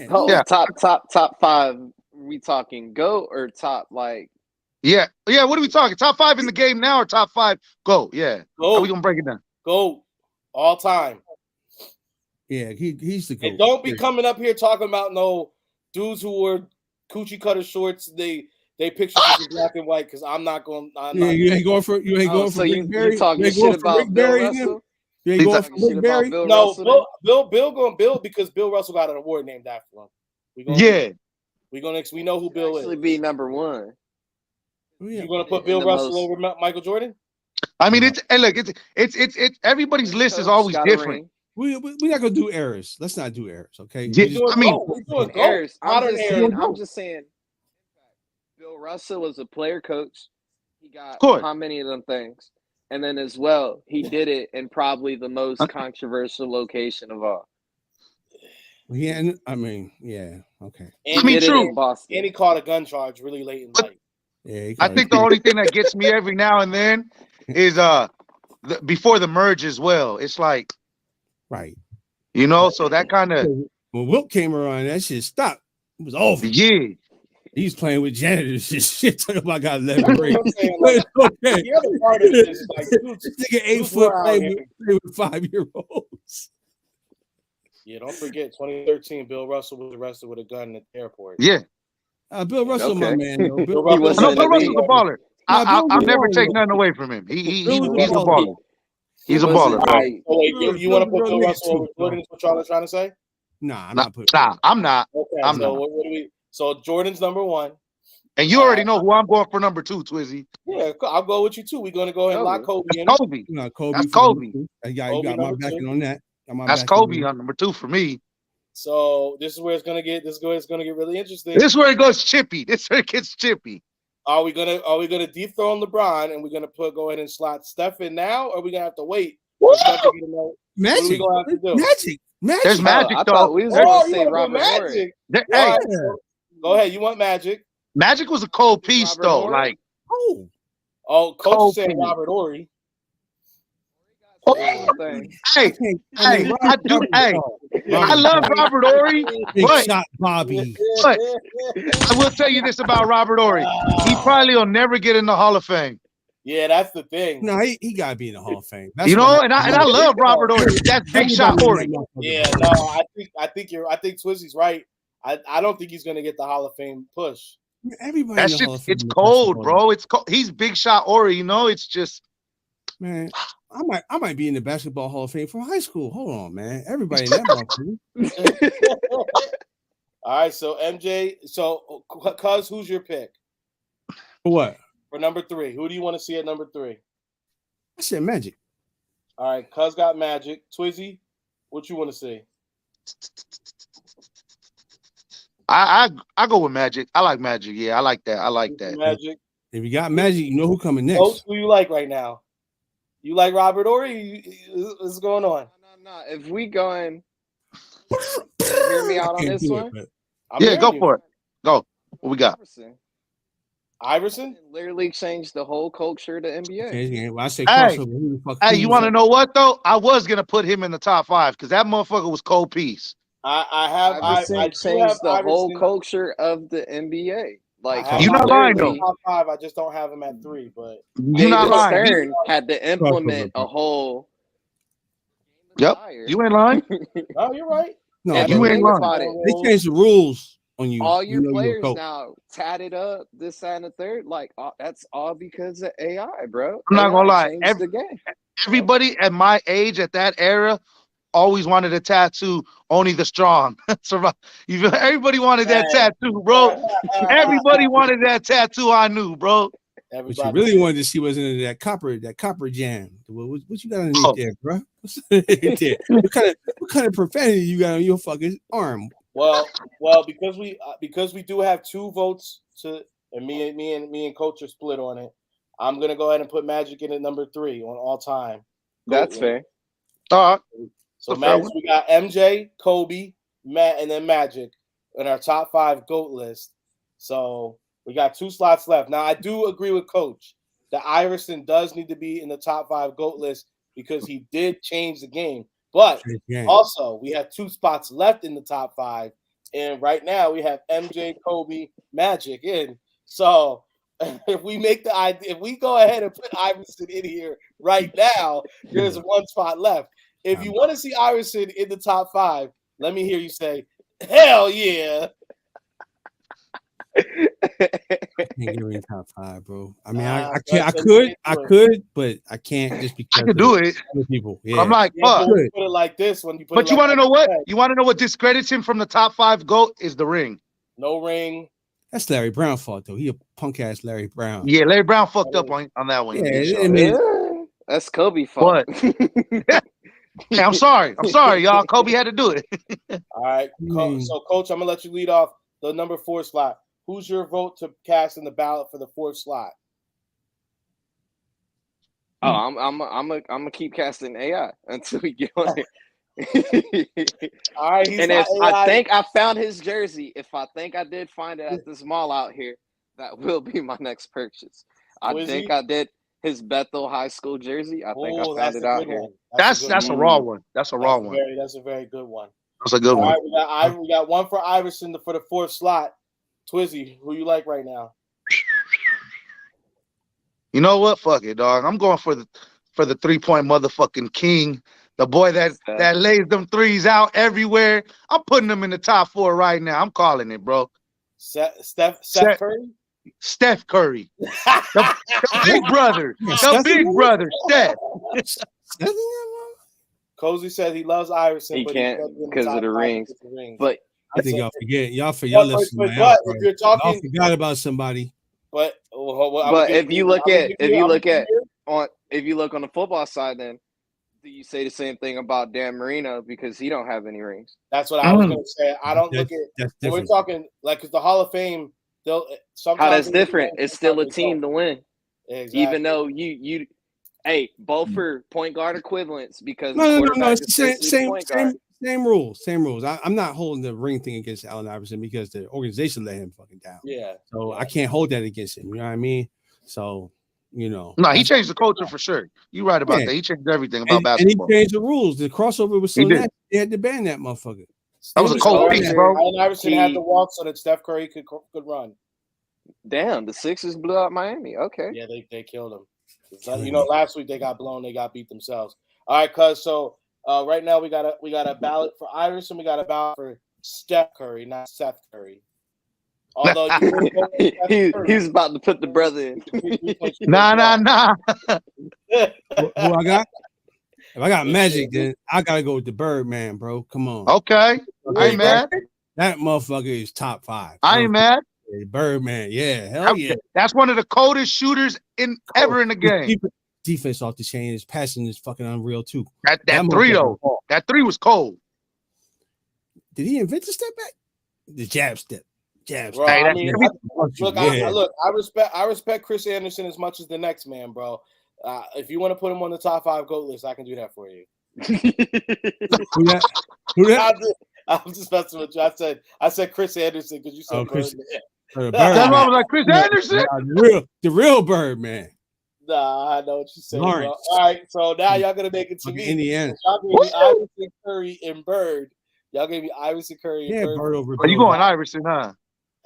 Yeah. Top 5. We talking GOAT or top like? Yeah. What are we talking? Top 5 in the game now or top 5 GOAT? Yeah. How are we gonna break it down? GOAT all time. Yeah, he's the GOAT. And don't be coming up here talking about no dudes who wore coochie cutter shorts. They pictures in black and white because I'm not going. You ain't going for Rick Barry. You talking shit about Bill Russell? You ain't going for Rick Barry? No, Bill going Bill because Bill Russell got an award named after him. We know who Bill is. Actually, be number 1. You gonna put Bill Russell over Michael Jordan? I mean, it's everybody's list is always different. We're not gonna do errors. Let's not do errors, okay? We're doing errors. I'm just saying. Bill Russell was a player coach. He got how many of them things, and then as well, he did it in probably the most controversial location of all. Yeah, I mean, yeah, okay. And true. And he caught a gun charge really late in life. Yeah, I think the only thing that gets me every now and then is before the merge as well. It's like, right, so that kind of when Wilt came around, that shit stopped. It was over. Yeah, he's playing with janitors and shit. Talking about got 11 rings. Okay. The other part of this is like, nigga 8 foot playing with 5-year-olds. Yeah, don't forget 2013. Bill Russell was arrested with a gun at the airport. Yeah. Bill Russell, my man. Though. Bill Russell's a baller. I'll never take nothing away from him. He's a baller. He's a baller. So you want to put Bill Russell over Jordan? Is what y'all are trying to say? Nah, I'm not putting. Nah, I'm not. Okay, I'm so not. What do we? So Jordan's number 1, and you already know who I'm going for number 2, Twizzy. Yeah, I'll go with you too. We're gonna go ahead and lock Kobe in. Kobe. That's Kobe. You got my backing on that. That's Kobe on number 2 for me. So this is where it's gonna get. Really interesting. This is where it goes chippy. This is where it gets chippy. Are we gonna dethrone LeBron and we're gonna go ahead and slot Steph in now, or are we gonna have to wait? Magic. Magic. There's Magic. I thought we was gonna say Robert Magic. Hey, go ahead. You want Magic? Magic was a cold piece though. Like, Coach said Robert Horry. Hey, I love Robert Horry, but I will tell you this about Robert Horry. He probably will never get in the Hall of Fame. Yeah, that's the thing. No, he gotta be in the Hall of Fame. And I love Robert Horry. That's big shot Horry. Yeah, no, I think Twizzy's right. I don't think he's gonna get the Hall of Fame push. Everybody, it's cold, bro. It's cold. He's big shot Horry. It's just man. I might be in the Basketball Hall of Fame from high school. Hold on, man. Everybody in that motherfucker. All right, so MJ, so Cuz, who's your pick For what? for number 3? Who do you want to see at number 3? I said Magic. All right, Cuz got Magic. Twizzy, what you want to see? I go with Magic. I like Magic. Yeah, I like that. I like that. Magic. If you got Magic, you know who coming next. Coach, who you like right now? You like Robert Horry? What's going on? No. If we going, hear me out on this one. Yeah, go for it. Go. What we got? Iverson? Literally changed the whole culture of the NBA. Well, I say crossover. Hey, you want to know what though? I was gonna put him in the top 5 because that motherfucker was cold piece. I changed the whole culture of the NBA. Like you're not lying though. Top 5. I just don't have him at 3, but you're not lying. Stern had to implement a whole. Yep, you ain't lying. No, you're right. No, you ain't lying. They changed the rules on you. All your players now tatted up, this, that, and the third. Like that's all because of AI, bro. I'm not gonna lie. Everybody at my age, at that era, always wanted a tattoo. Only the strong survive. Everybody wanted that tattoo, bro. Everybody wanted that tattoo. I knew, bro. What you really wanted to see was into that copper jam. What you got underneath there, bro? What kind of profanity you got on your fucking arm? Well, because we do have 2 votes and me and Coach are split on it. I'm gonna go ahead and put Magic in at number 3 on all time. That's fair. All right. So Magic, we got MJ, Kobe, Matt, and then Magic in our top 5 GOAT list. So we got 2 slots left. Now I do agree with Coach that Iverson does need to be in the top 5 GOAT list because he did change the game. But also we have 2 spots left in the top 5, and right now we have MJ, Kobe, Magic in. So if we go ahead and put Iverson in here right now, there's 1 spot left. If you want to see Iverson in the top 5, let me hear you say, "Hell yeah!" I can't get in top 5, bro. I mean, I can't. I could, but I can't just because I could do it. People, yeah. I'm like, fuck. Put it like this when you put. But you want to know what? You want to know what discredits him from the top 5 GOAT is the ring. No ring. That's Larry Brown's fault, though. He a punk ass Larry Brown. Yeah, Larry Brown fucked up on that one. Yeah, that's Kobe fault. Yeah, I'm sorry, y'all. Kobe had to do it. All right, so Coach, I'm gonna let you lead off the number 4 slot. Who's your vote to cast in the ballot for the 4th slot? Oh, I'm gonna keep casting AI until we get on it. All right, and if I think I found his jersey, if I think I did find it at this mall out here, that will be my next purchase. I think I did his Bethel High School jersey. I think I found it out here. That's a raw one. That's a raw one. That's a very good one. That's a good one. All right, we got one for Iverson for the 4th slot. Twizzy, who you like right now? You know what? Fuck it, dog. I'm going for the 3-point motherfucking king. The boy that lays them threes out everywhere. I'm putting him in the top 4 right now. I'm calling it, bro. Steph Curry? Steph Curry. the big brother. The big brother, Steph. Cozy said he loves Iverson. He can't because of the rings. But I think y'all forget. Y'all forgot about somebody. But if you look on the football side, then do you say the same thing about Dan Marino because he don't have any rings? That's what I was going to say. I don't look at. We're talking like because the Hall of Fame. How that's different. It's still a team to win, exactly. Even though you both for point guard equivalents because no. It's the same rules. I'm not holding the ring thing against Allen Iverson because the organization let him fucking down. Yeah. So I can't hold that against him. You know what I mean? So No, he changed the culture for sure. You're right about that. He changed everything about basketball. And he changed the rules. The crossover was so nasty, they had to ban that motherfucker. That was a cold piece, bro. Allen Iverson had to walk so that Steph Curry could run. Damn, the Sixers blew out Miami. Okay. Yeah, they killed him. Last week they got blown. They got beat themselves. All right, cuz. So right now we got a ballot for Iverson. We got a ballot for Steph Curry, not Seth Curry. Although he's about to put the brother in. Nah. Who I got? If I got Magic, then I gotta go with the Birdman, bro. Come on. Okay. I ain't mad. That motherfucker is top 5. I ain't mad. Birdman, yeah, hell yeah. That's one of the coldest shooters ever in the game. Defense off the chain. His passing is fucking unreal too. That three though. That three was cold. Did he invent the step back? The jab step. Bro, I mean, I respect Chris Anderson as much as the next man, bro. If you want to put him on the top 5 GOAT list, I can do that for you. Who that? I'm just messing with you. I said Chris Anderson because you said Chris. Bird. That's why I was like Chris Anderson. The real Birdman. Nah, I know what you said. All right, so now y'all gonna make it to me. Indiana. Y'all gave me Iverson, Curry, and Bird. Y'all gave me Iverson, Curry, and Bird. over. Are you going Iverson, huh?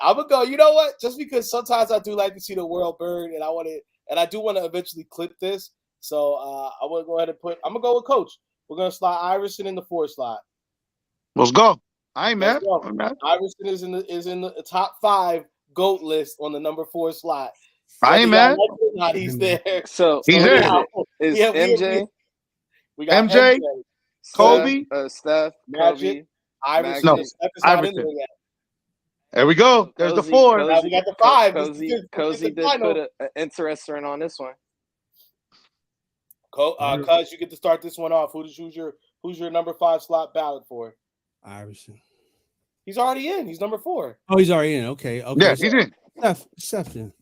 I'm gonna go. You know what? Just because sometimes I do like to see the world Bird, and I do want to eventually clip this. So I want to go ahead and I'm gonna go with Coach. We're gonna slide Iverson in the 4 slot. Let's go. I ain't mad. Iverson is in the top 5 GOAT list on the number 4 slot. I ain't mad. He's there. So he's there. Is MJ? We got MJ, Kobe, Steph, Magic, Iverson. No, Iverson. There we go. There's the 4. Now we got the 5. Cozy did put an interesting on this one. Cuz you get to start this one off. Who's your number 5 slot ballot for? Iverson. He's already in. He's number 4. Oh, he's already in. Okay. Yeah, he's in. Steph then.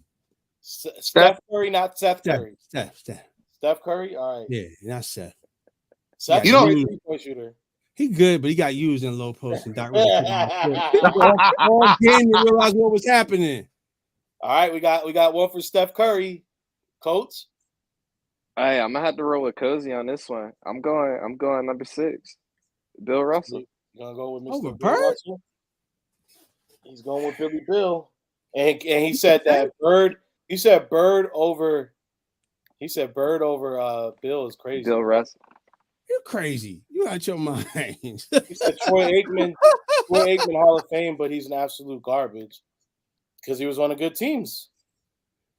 Steph Curry, not Seth Curry. Steph Curry? All right. Yeah, not Seth. Seth you know, Curry, 3-point shooter. He good, but he got used in low post and Doc really all game to realize what was happening. All right, we got one for Steph Curry. Coach? Hey, I'm gonna have to roll with Cozy on this one. I'm going number 6. Bill Russell. You gonna go with Mr. Over Bill Bird? Russell? He's going with Billy Bill. And he said that Bird over Bill is crazy. Bill Russell. You're crazy. You out your mind. He said Troy Aikman Hall of Fame, but he's an absolute garbage because he was on the good teams.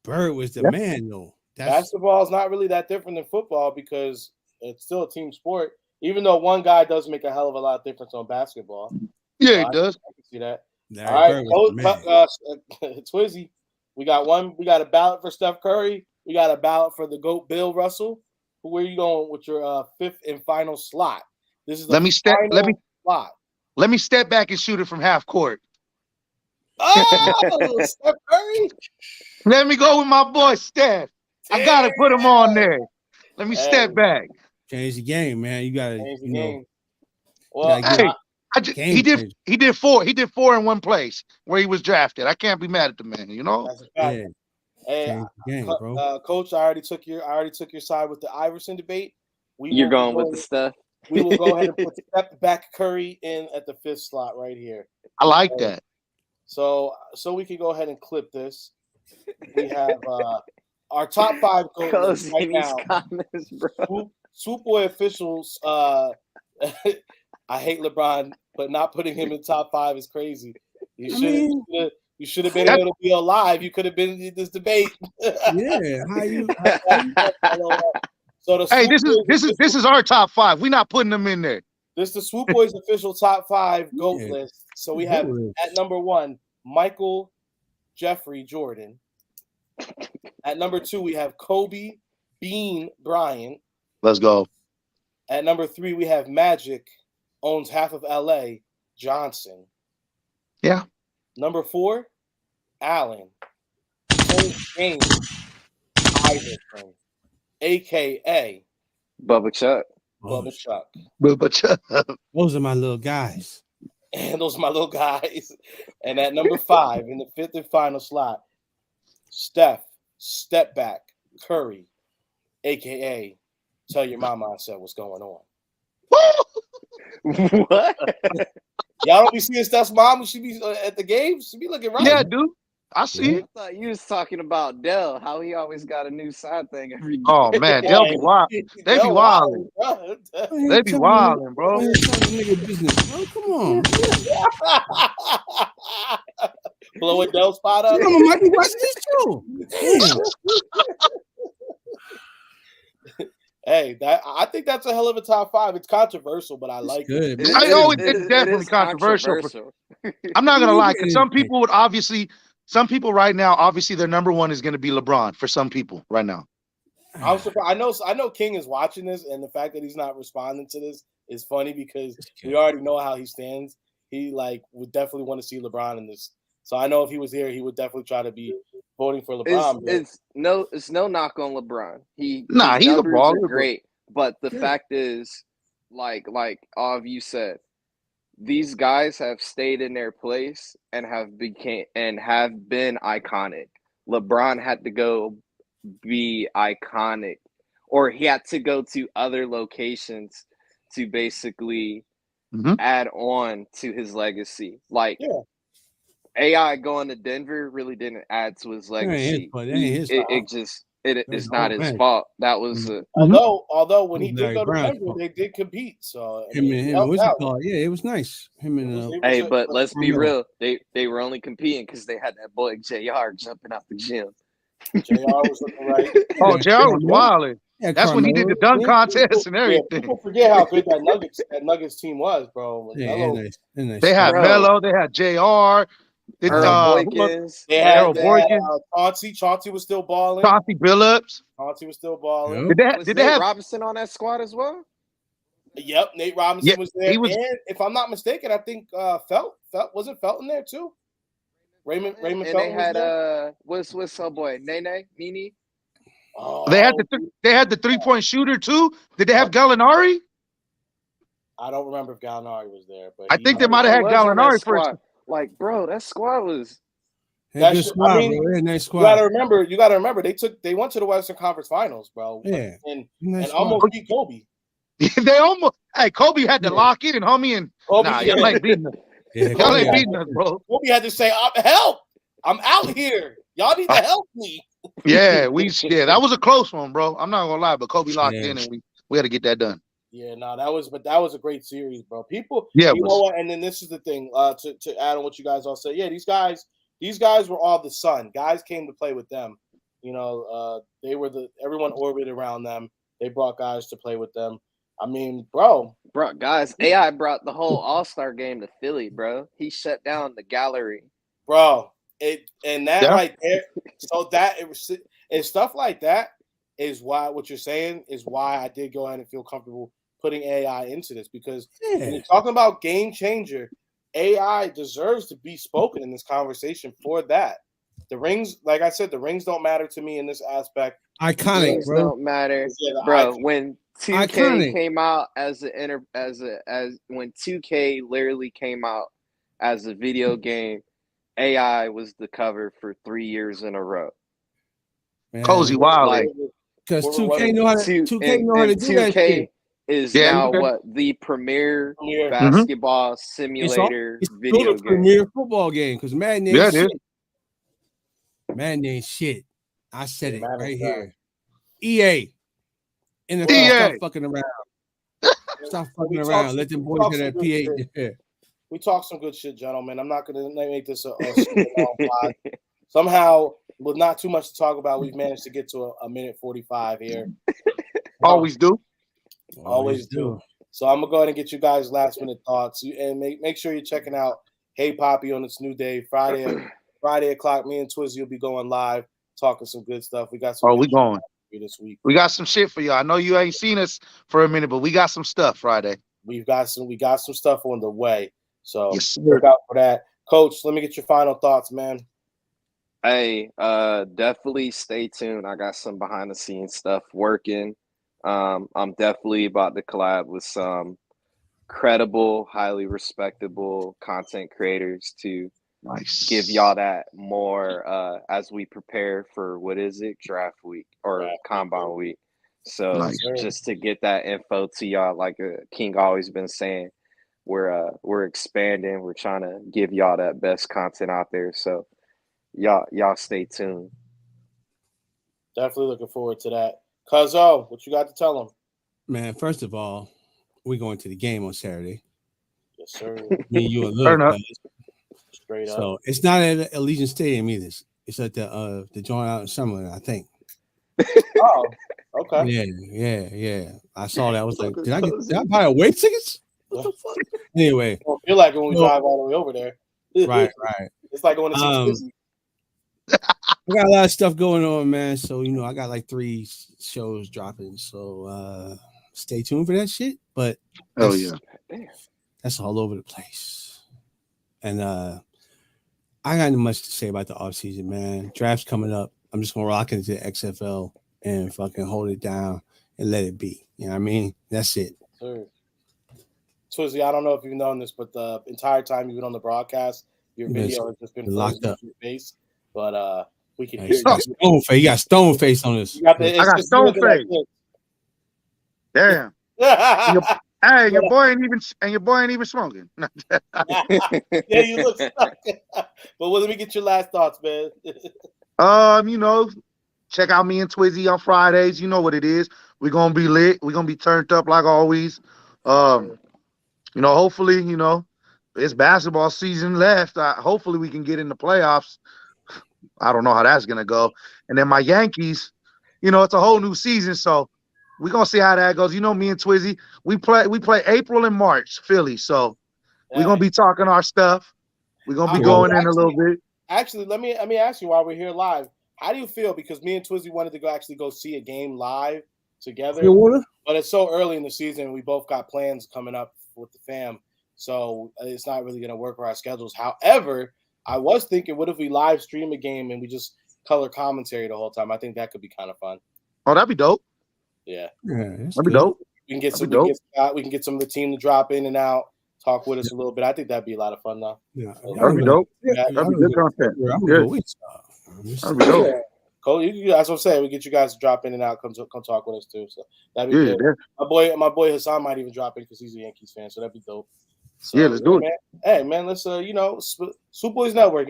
Bird was the man, though. Basketball is not really that different than football because it's still a team sport, even though one guy does make a hell of a lot of difference on basketball. Yeah, he does. I can see that. Nah, all right, Twizzy. We got a ballot for Steph Curry. We got a ballot for the GOAT Bill Russell. Where are you going with your 5th and final slot? This is slot. Let me step back and shoot it from half court. Oh, Steph Curry. Let me go with my boy Steph. I gotta put him on there. Let me step back. Change the game, man. You gotta change the game. Well, he did 4. He did 4 in one place where he was drafted. I can't be mad at the man. You know. That's a fact. Yeah. Hey, game, bro. Coach, I already took your side with the Iverson debate. You're going with the Steph. We will go ahead and put Steph back Curry in at the 5th slot right here. I like that. So we can go ahead and clip this. We have our top 5 goals right now. Swoop Boy officials. I hate LeBron, but not putting him in top 5 is crazy. You should have been able to be alive. You could have been in this debate. Yeah. So this is our top 5. We're not putting them in there. This is the Swoop Boys official top 5 GOAT list. So we have at number 1, Michael Jeffrey Jordan. At number 2, we have Kobe Bean Bryant. Let's go. At number 3, we have Magic, owns half of LA, Johnson. Yeah. Number 4, Allen, James Iverson, a.k.a. Bubba Chuck. Bubba Chuck. Those are my little guys. And those are my little guys. And at number 5, in the 5th and final slot, Steph, step back, Curry, a.k.a. tell your mama I said what's going on. What? Y'all don't be seeing Steph's mom when she be at the games? She be looking right. Yeah, dude. I see it. I thought you was talking about Dell, how he always got a new side thing every day. Oh, man. They'll be wild. They be wilding. They be wilding, bro. Oh, come on. Blow blow Adele's spot up. Damn, I might be watching this too. Damn. Hey, I think that's a hell of a top 5. It's controversial, but I like good, it. man. It's definitely controversial. I'm not gonna lie, because some people right now, obviously their number one is gonna be LeBron for some people right now. I'm surprised. I know King is watching this, and the fact that he's not responding to this is funny because we already know how he stands. He would definitely want to see LeBron in this. So I know if he was here, he would definitely try to be voting for LeBron. It's no knock on LeBron. His he's a numbers baller, are great, but the fact is, like all of you said, these guys have stayed in their place and have been iconic. LeBron had to go be iconic, or he had to go to other locations to basically add on to his legacy. AI going to Denver really didn't add to his legacy. It is not his fault. That was although when he did go to Denver, they did compete. So him, what's it called? Yeah, it was nice. Him and but let's be real. They were only competing because they had that boy JR jumping out the gym. JR was looking right. Oh, JR was wild. That's when he did the dunk contest and everything. People forget how good that Nuggets team was, bro. Nice. They had Melo, they had JR. They had Chauncey was still balling. Chauncey Billups. Chauncey was still balling. Yep. Did they have Robinson on that squad as well? Yep, Nate Robinson was there. And if I'm not mistaken, I think Felt wasn't Felton there too. Raymond and Felton. They had what's her boy Nene. Oh. They had the 3-point shooter too. Did they have Gallinari? I don't remember if Gallinari was there, but I think they might have had Gallinari first. Bro, that squad was. Nice squad. You gotta remember. They went to the Western Conference Finals, bro. Yeah, and almost beat Kobe. They almost. Hey, Kobe had to lock in, homie, and y'all ain't beating us. Y'all ain't beating us, bro. Kobe had to say, "Help! I'm out here. Y'all need to help me." Yeah, that was a close one, bro. I'm not gonna lie, but Kobe locked in, and we had to get that done. Yeah, no, that was a great series, bro. People, you know what? And then this is the thing. To add on what you guys all said, these guys were all the sun. Guys came to play with them. They were everyone orbited around them. They brought guys to play with them. I mean, bro, guys, AI brought the whole All-Star game to Philly, bro. He shut down the gallery, bro. Right there. So and stuff like that is why what you're saying is why I did go ahead and feel comfortable putting AI into this, because when you're talking about game changer, AI deserves to be spoken in this conversation for that. The rings, like I said, the rings don't matter to me in this aspect. Iconic, rings bro. Don't matter, bro. When 2K came out when 2K literally came out as a video game, AI was the cover for 3 years in a row. Man. Cozy Wild, because 2K know how to do that shit. Is now what the premier basketball simulator video game. It's the premier football game because Madden ain't shit. Madden ain't shit. I said it right here. EA. NFL, stop fucking around. Stop fucking around. Let them boys get that P8. We talk some good shit, gentlemen. I'm not going to make this a super long pod. Somehow, with not too much to talk about, we've managed to get to a minute 45 here. Always do. Always do. So I'm gonna go ahead and get you guys last minute thoughts, and make sure you're checking out Hey Poppy on its new day, Friday o'clock. Me and Twizzy will be going live, talking some good stuff. We got some. We going this week. We got some shit for you. I know you ain't seen us for a minute, but we got some stuff Friday. We got some stuff on the way. So look out for that, Coach. Let me get your final thoughts, man. Hey, definitely stay tuned. I got some behind the scenes stuff working. I'm definitely about to collab with some credible, highly respectable content creators to give y'all that more as we prepare for draft week or combine week. So just to get that info to y'all, like King always been saying, we're expanding. We're trying to give y'all that best content out there. So y'all stay tuned. Definitely looking forward to that. Cuzzo, what you got to tell them? Man, first of all, we're going to the game on Saturday. Yes, sir. Me, you, and Lil. Straight up. So it's not at Allegiant Stadium either. It's at the joint out in Summerlin, I think. Oh, okay. Yeah. I saw that. I was like, did I buy away tickets? What the fuck? Anyway, I don't feel like when we drive all the way over there. right. It's like going to see Twizzy. I got a lot of stuff going on, man. So I got like 3 shows dropping. So stay tuned for that shit. But that's all over the place. And I got much to say about the offseason, man. Draft's coming up. I'm just gonna rock into the XFL and fucking hold it down and let it be. You know what I mean? That's it. Sure. Twizzy, I don't know if you've known this, but the entire time you've been on the broadcast, your video has just been locked up. Your face. But we can hear You got stone face on this. I got stone face. Damn. Hey, your boy ain't even smoking. Yeah, you look stuck. But let me get your last thoughts, man. Check out me and Twizzy on Fridays. You know what it is. We're gonna be lit. We're gonna be turned up like always. Hopefully, it's basketball season left. Hopefully we can get in the playoffs. I don't know how that's gonna go. And then my Yankees, it's a whole new season, so we're gonna see how that goes. Me and Twizzy, we play April and March, Philly. So we're gonna be talking our stuff. We're gonna be going in a little bit. Actually, let me ask you while we're here live. How do you feel? Because me and Twizzy wanted to go see a game live together, but it's so early in the season. We both got plans coming up with the fam, so it's not really gonna work with our schedules. However, I was thinking, what if we live stream a game and we just color commentary the whole time? I think that could be kind of fun. Oh, that'd be dope. Yeah, that'd be dope. We can get some. We can get some of the team to drop in and out, talk with us a little bit. I think that'd be a lot of fun, though. Yeah, that'd be dope. That'd be good content. That'd be dope. Cole, that's what I'm saying. We get you guys to drop in and out, come talk with us too. So that'd be good. Yeah. My boy Hassan might even drop in because he's a Yankees fan, so that'd be dope. So, let's do it. Man. Hey, man, let's Swoop Boys Network.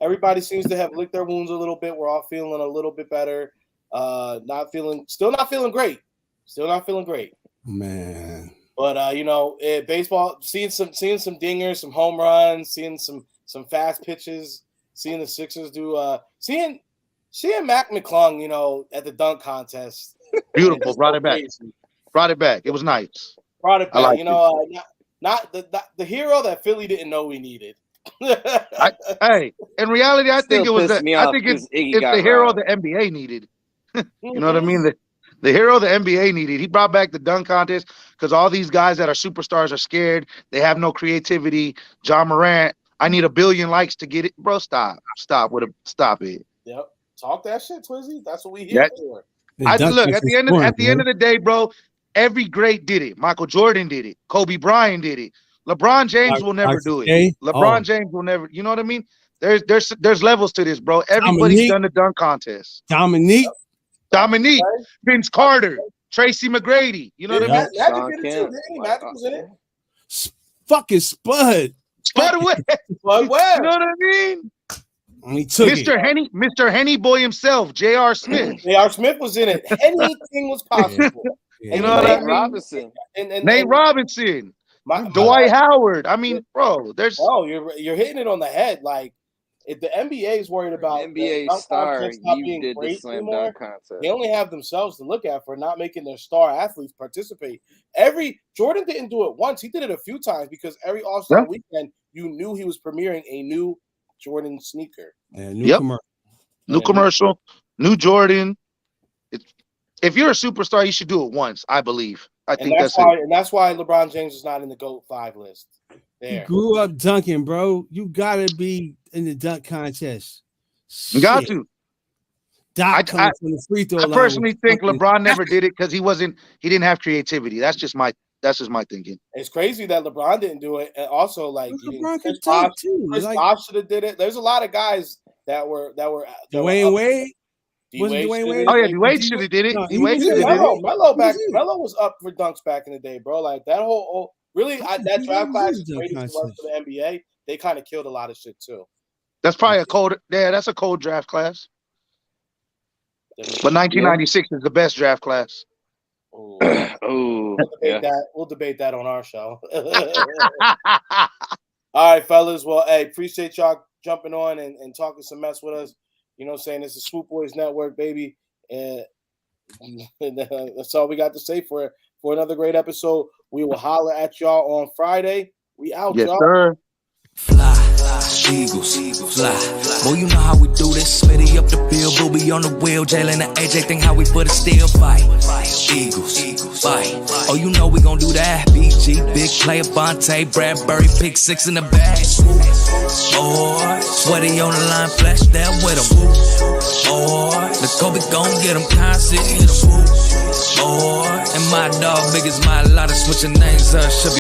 Everybody seems to have licked their wounds a little bit. We're all feeling a little bit better. Still not feeling great. Man. But baseball, seeing some dingers, some home runs, seeing some fast pitches, seeing the Sixers do seeing Mac McClung, at the dunk contest. Beautiful, brought it back. It was nice. Brought it back. Not the hero that Philly didn't know we needed. In reality, I think it was it's the hero the NBA needed. You know what I mean? The hero the NBA needed. He brought back the dunk contest because all these guys that are superstars are scared. They have no creativity. John Morant, I need 1 billion likes to get it. Bro, stop it. Yep. Talk that shit, Twizzy. That's what we here for. Look, at the end of the day, bro, every great did it. Michael Jordan did it. Kobe Bryant did it. LeBron James will never do it. LeBron James will never. You know what I mean? There's levels to this, bro. Everybody's done the dunk contest. Dominique, Vince Carter, Tracy McGrady. You know what I mean? Magic was in it. Fucking Spud. Spud Webb. You know what I mean? Mr. Henny Boy himself, J.R. Smith. J.R. Smith was in it. Anything was possible. You know what I mean? Robinson. Nate Robinson. Dwight Howard. I mean, bro, you're hitting it on the head. Like, if the NBA is worried about NBA star, you did the slam dunk contest. They only have themselves to look at for not making their star athletes participate. Jordan didn't do it once; he did it a few times because every All-Star weekend, you knew he was premiering a new Jordan sneaker. New commercial, new Jordan. If you're a superstar, you should do it once. I believe. I think that's why. And that's why LeBron James is not in the GOAT 5 list. You grew up dunking, bro. You gotta be in the dunk contest. You got to. I personally think LeBron never did it because he didn't have creativity. That's just my thinking. It's crazy that LeBron didn't do it, and also Chris Bosh should have did it. There's a lot of guys that were Dwayne Wade. Wasn't Dwayne Wade? Oh yeah, Wade should have did it. Melo was up for dunks back in the day, bro. Like that whole that draft class is great as for the NBA. They kind of killed a lot of shit too. That's probably that's a cold draft class. But 1996 is the best draft class. We'll debate that on our show. All right, fellas. Well, hey, appreciate y'all jumping on and talking some mess with us. You know what I'm saying? It's the Swoop Boys Network, baby. And that's all we got to say for another great episode. We will holler at y'all on Friday. We out, Yes, y'all. sir. Fly, Eagles, fly. Boy, you know how we do this. Smitty up the bill, Booby on the wheel. Jalen and AJ think how we put a still fight. Eagles, fight. Oh, you know we gon' do that. BG, big player, Bonte, Bradbury, pick 6 in the bag. Oh, sweaty on the line, flash that with him. Oh, the Kobe gon' get him, constant hit him. Oh, and my dog, big as my lot of switching names up. Should be